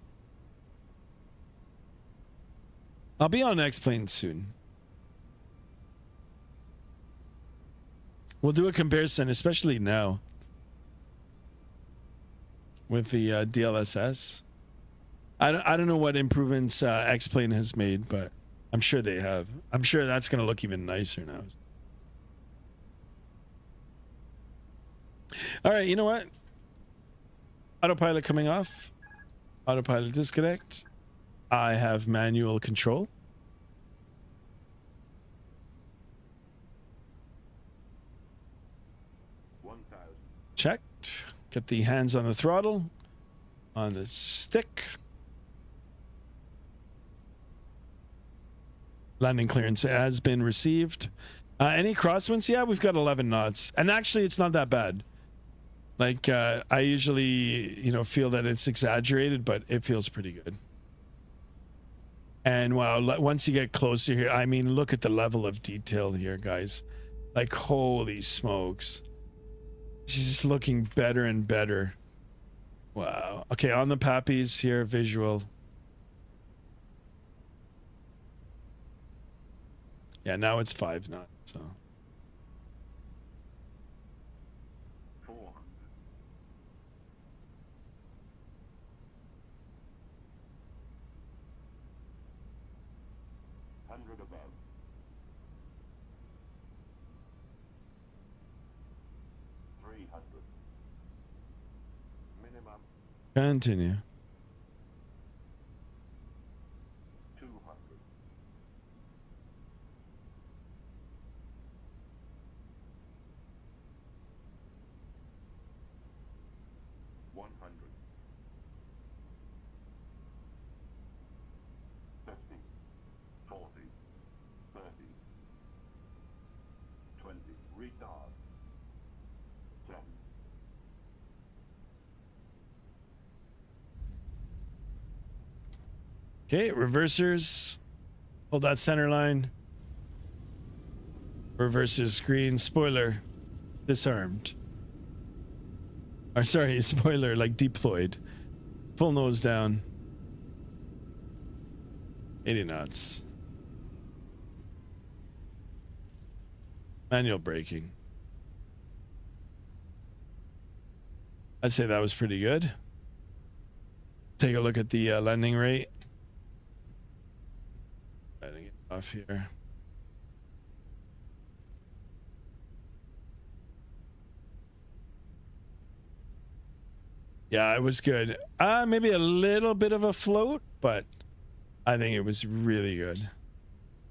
Speaker 1: I'll be on X-Plane soon. We'll do a comparison, especially now with the DLSS. I don't know what improvements X-Plane has made, but I'm sure they have. I'm sure that's going to look even nicer now. All right, you know what? Autopilot coming off. Autopilot disconnect. I have manual control. Checked. Get the hands on the throttle, on the stick. Landing clearance has been received. Any crosswinds? Yeah, we've got 11 knots. And actually, it's not that bad. Like, I usually, you know, feel that it's exaggerated, but it feels pretty good. And wow, once you get closer here, I mean, look at the level of detail here, guys. Like, holy smokes. It's just looking better and better. Wow. Okay, on the Pappies here, visual. Yeah, now it's 5 knots, so.
Speaker 3: 400. 100 above. 300. Minimum.
Speaker 1: Continue.
Speaker 3: 200. 100. 50. 40. 30. 20. Retard. 10.
Speaker 1: Okay, reversers. Hold that center line. Reversers green. Spoiler. Disarmed. Or sorry, spoiler, like deployed. Full nose down. 80 knots. Manual braking. I'd say that was pretty good. Take a look at the landing rate. Letting it off here. Yeah, it was good. Maybe a little bit of a float, but I think it was really good.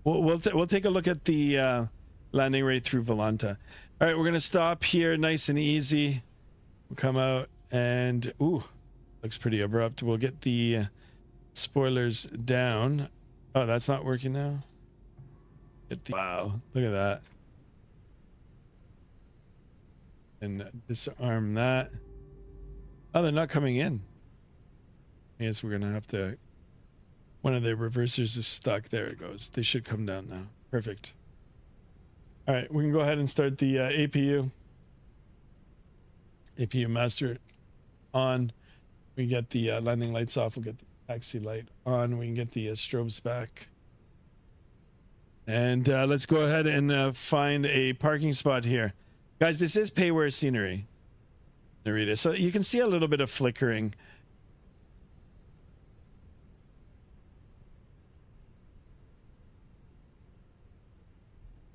Speaker 1: We'll take a look at the landing rate through Volanta. All right, we're gonna stop here, nice and easy. We'll come out and ooh, looks pretty abrupt. We'll get the spoilers down. Oh, that's not working now. Wow, look at that. And disarm that. Oh, they're not coming in. I guess we're gonna have to. One of the reversers is stuck. There it goes. They should come down now. Perfect. All right, we can go ahead and start the APU. APU master on. We get the landing lights off. We'll get the taxi light on. We can get the strobes back. And let's go ahead and find a parking spot here. Guys, this is payware scenery. Narita. So you can see a little bit of flickering.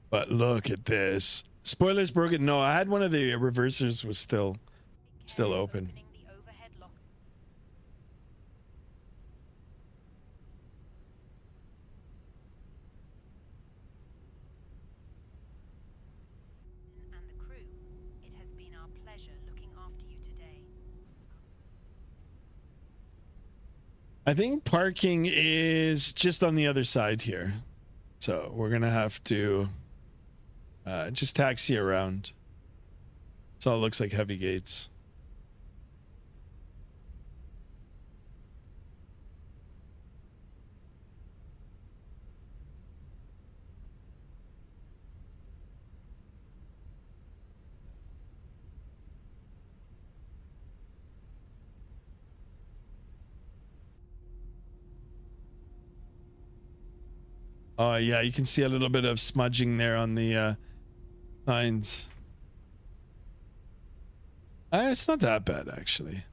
Speaker 1: But look at this. Spoilers broken. No, I had one of the reversers was still open.
Speaker 2: And the crew, it has been our pleasure looking after you today.
Speaker 1: I think parking is just on the other side here. So we're going to have to just taxi around. So it looks like heavy gates. Oh, yeah, you can see a little bit of smudging there on the signs. It's not that bad, actually.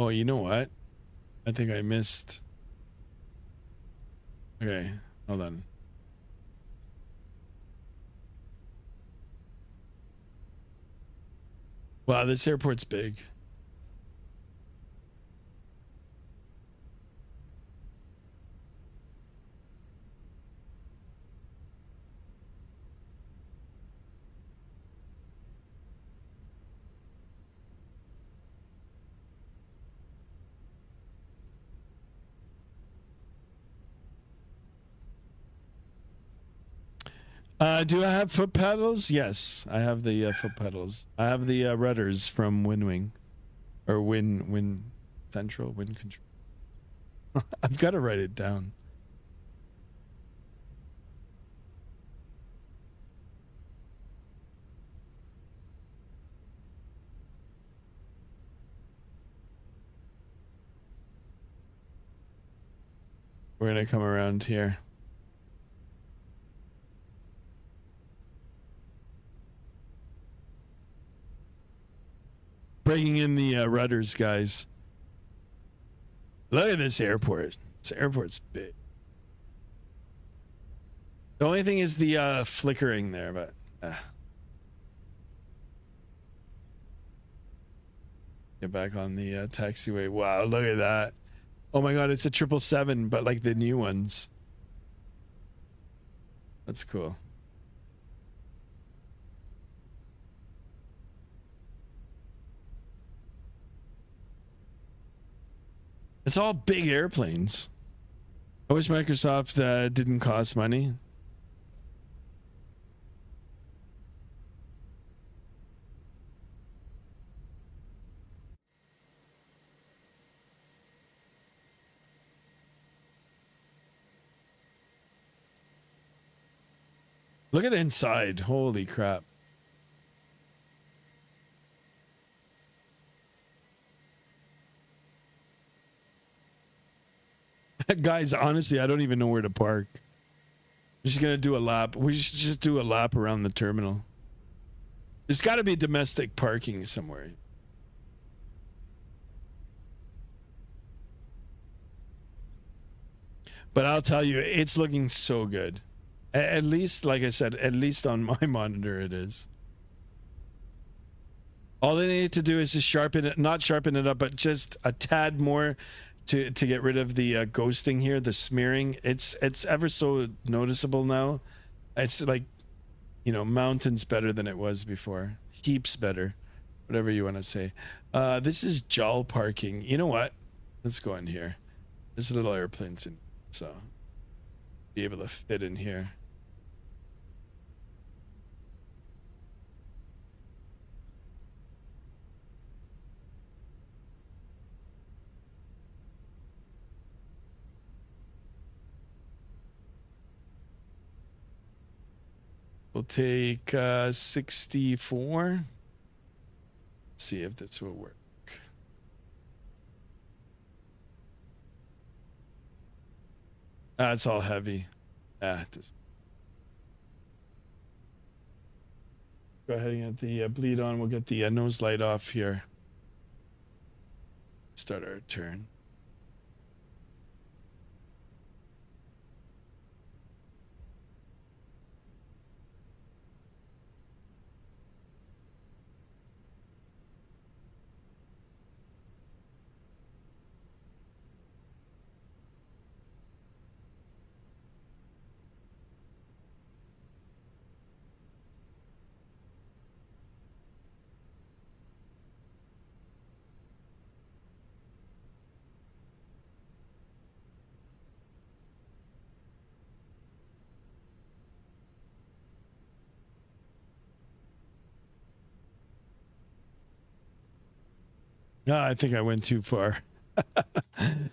Speaker 1: Oh, you know what? I think I missed. Okay, hold on. Wow, this airport's big. Do I have foot pedals? Yes, I have the foot pedals. I have the rudders from Windwing, or Wind Central, Wind Control. I've got to write it down. We're gonna come around here. Breaking in the rudders, guys. Look at this airport. This airport's big. The only thing is the flickering there, but get back on the taxiway. Wow, look at that. Oh my god, it's a 777, but like the new ones. That's cool. It's all big airplanes. I wish Microsoft didn't cost money. Look at inside. Holy crap. Guys, honestly, I don't even know where to park. We're just gonna do a lap. We should just do a lap around the terminal. There's got to be domestic parking somewhere. But I'll tell you, it's looking so good. At least, like I said, at least on my monitor it is. All they need to do is just sharpen it, not sharpen it up, but just a tad more to get rid of the ghosting here, the smearing. It's ever so noticeable now. It's like, you know, mountains better than it was before. Heaps better, whatever you want to say. This is JAL parking. You know what? Let's go in here. There's little airplanes in, so be able to fit in here. We'll take 64. Let's see if this will work. It's all heavy. This. Go ahead and get the bleed on. We'll get the nose light off here. Start our turn. No, I think I went too far.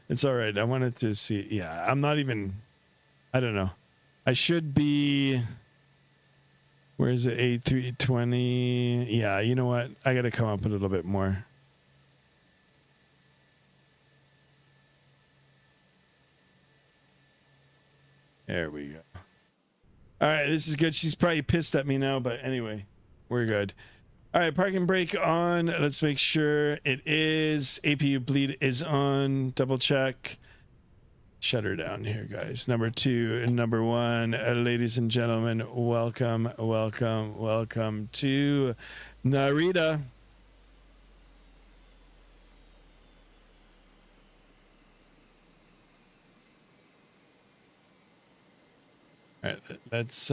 Speaker 1: It's all right. I wanted to see. Yeah, I'm not even. I don't know. I should be. Where is it? A320. Yeah, you know what? I got to come up a little bit more. There we go. All right, this is good. She's probably pissed at me now, but anyway, we're good. All right, parking brake on. Let's make sure it is. APU bleed is on. Double check. Shut her down here, guys. Number 2 and number 1. Ladies and gentlemen, welcome to Narita. All right, let's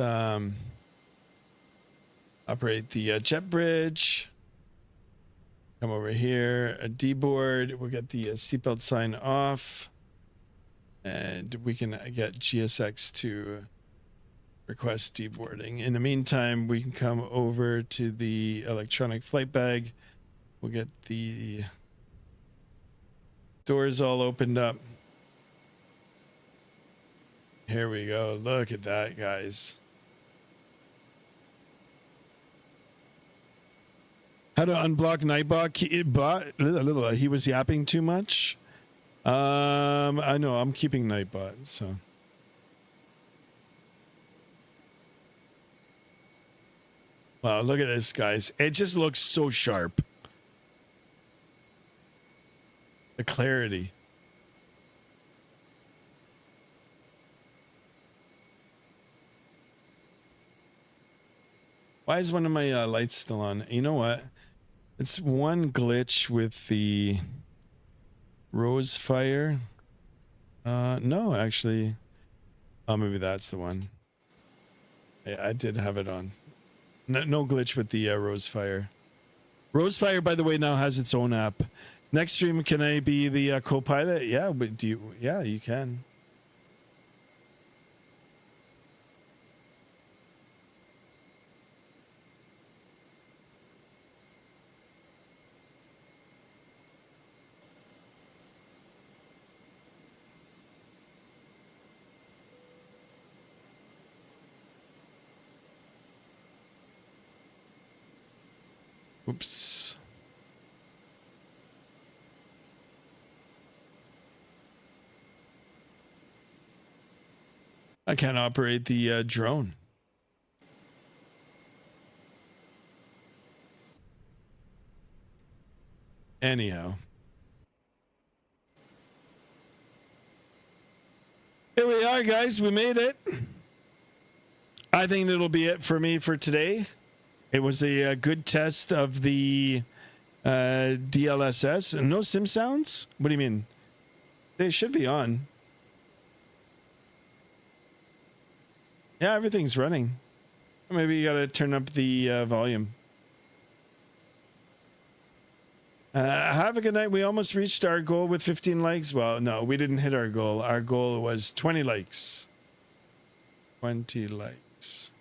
Speaker 1: operate the jet bridge. Come over here, a D board. We'll get the seatbelt sign off, and we can get GSX to request deboarding. In the meantime, we can come over to the electronic flight bag. We'll get the doors all opened up. Here we go. Look at that, guys. How to unblock Nightbot? He was yapping too much. I know I'm keeping Nightbot, so. Wow, look at this, guys. It just looks so sharp. The clarity. Why is one of my lights still on? You know what? It's one glitch with the rose fire. No, actually. Oh, maybe that's the one. Yeah, I did have it on. No glitch with the rose fire. Rose fire, by the way, now has its own app. Next stream, can I be the co-pilot? Yeah, but do you? Yeah, you can. Oops. I can't operate the drone. Anyhow. Here we are, guys. We made it. I think it'll be it for me for today. It was a good test of the DLSS. No sim sounds? What do you mean? They should be on. Yeah, everything's running. Maybe you gotta turn up the volume. Have a good night. We almost reached our goal with 15 likes. Well, no, we didn't hit our goal. Our goal was 20 likes. 20 likes.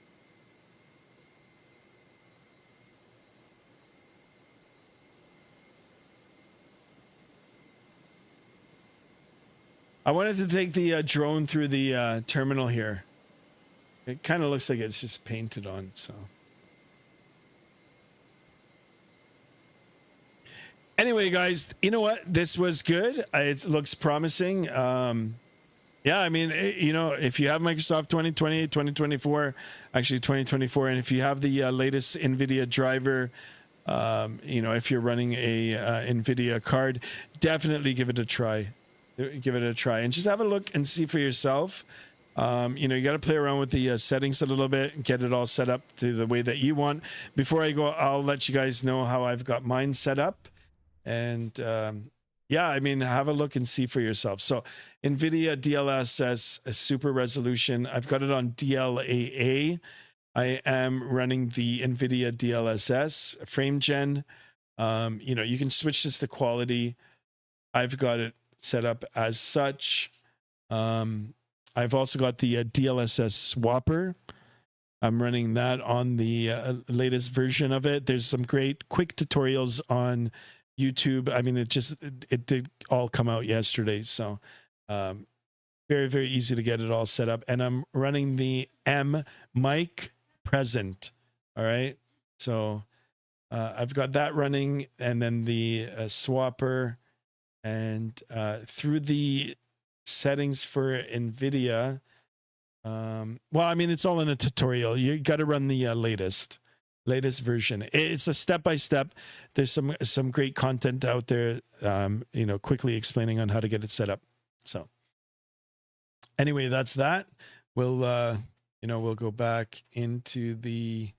Speaker 1: I wanted to take the drone through the terminal here. It kind of looks like it's just painted on, so. Anyway, guys, you know what? This was good. It looks promising. Yeah, I mean, you know, if you have Microsoft 2020, 2024, actually 2024, and if you have the latest NVIDIA driver, you know, if you're running a NVIDIA card, definitely give it a try. Give it a try and just have a look and see for yourself. You know, you got to play around with the settings a little bit and get it all set up to the way that you want. Before I go, I'll let you guys know how I've got mine set up. And yeah, I mean, have a look and see for yourself. So NVIDIA DLSS a super resolution. I've got it on DLAA. I am running the NVIDIA DLSS frame gen. You know, you can switch this to quality. I've got it set up as such. I've also got the DLSS swapper. I'm running that on the latest version of it. There's some great quick tutorials on YouTube. I mean, it did all come out yesterday. So very, very easy to get it all set up. And I'm running the M mic present. All right. So I've got that running, and then the swapper. And through the settings for NVIDIA, well, I mean, it's all in a tutorial. You got to run the latest version. It's a step-by-step. There's some great content out there, you know, quickly explaining on how to get it set up. So anyway, that's that. We'll, you know, we'll go back into the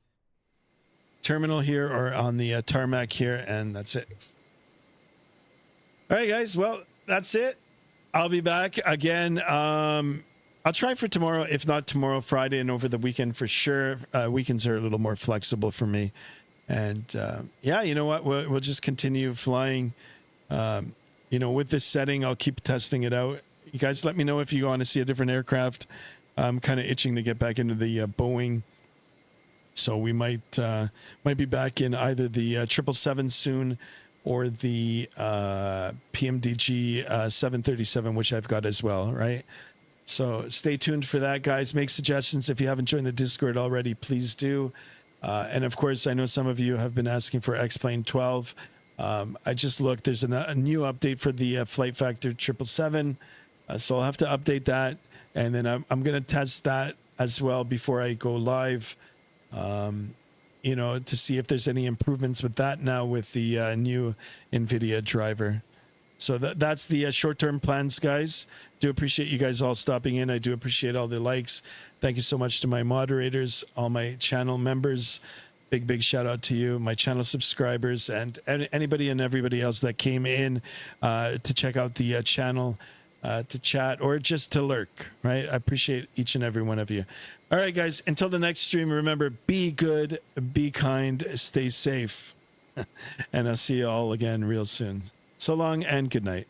Speaker 1: terminal here, or on the tarmac here, and that's it. All right, guys. Well, that's it. I'll be back again. I'll try for tomorrow. If not tomorrow, Friday, and over the weekend for sure. Weekends are a little more flexible for me. And yeah, you know what? We'll just continue flying. With this setting, I'll keep testing it out. You guys let me know if you want to see a different aircraft. I'm kind of itching to get back into the Boeing. So we might be back in either the 777 soon or the PMDG 737, which I've got as well, right? So stay tuned for that, guys. Make suggestions. If you haven't joined the Discord already, please do. And of course, I know some of you have been asking for X-Plane 12. I just looked. There's a new update for the Flight Factor 777. So I'll have to update that. And then I'm going to test that as well before I go live, to see if there's any improvements with that now with the new NVIDIA driver. So that's the short-term plans, guys. Do appreciate you guys all stopping in. I do appreciate all the likes. Thank you so much to my moderators, all my channel members. Big shout out to you, my channel subscribers, and anybody and everybody else that came in to check out the channel, to chat, or just to lurk, right? I appreciate each and every one of you. All right, guys, until the next stream, remember, be good, be kind, stay safe. And I'll see you all again real soon. So long and good night.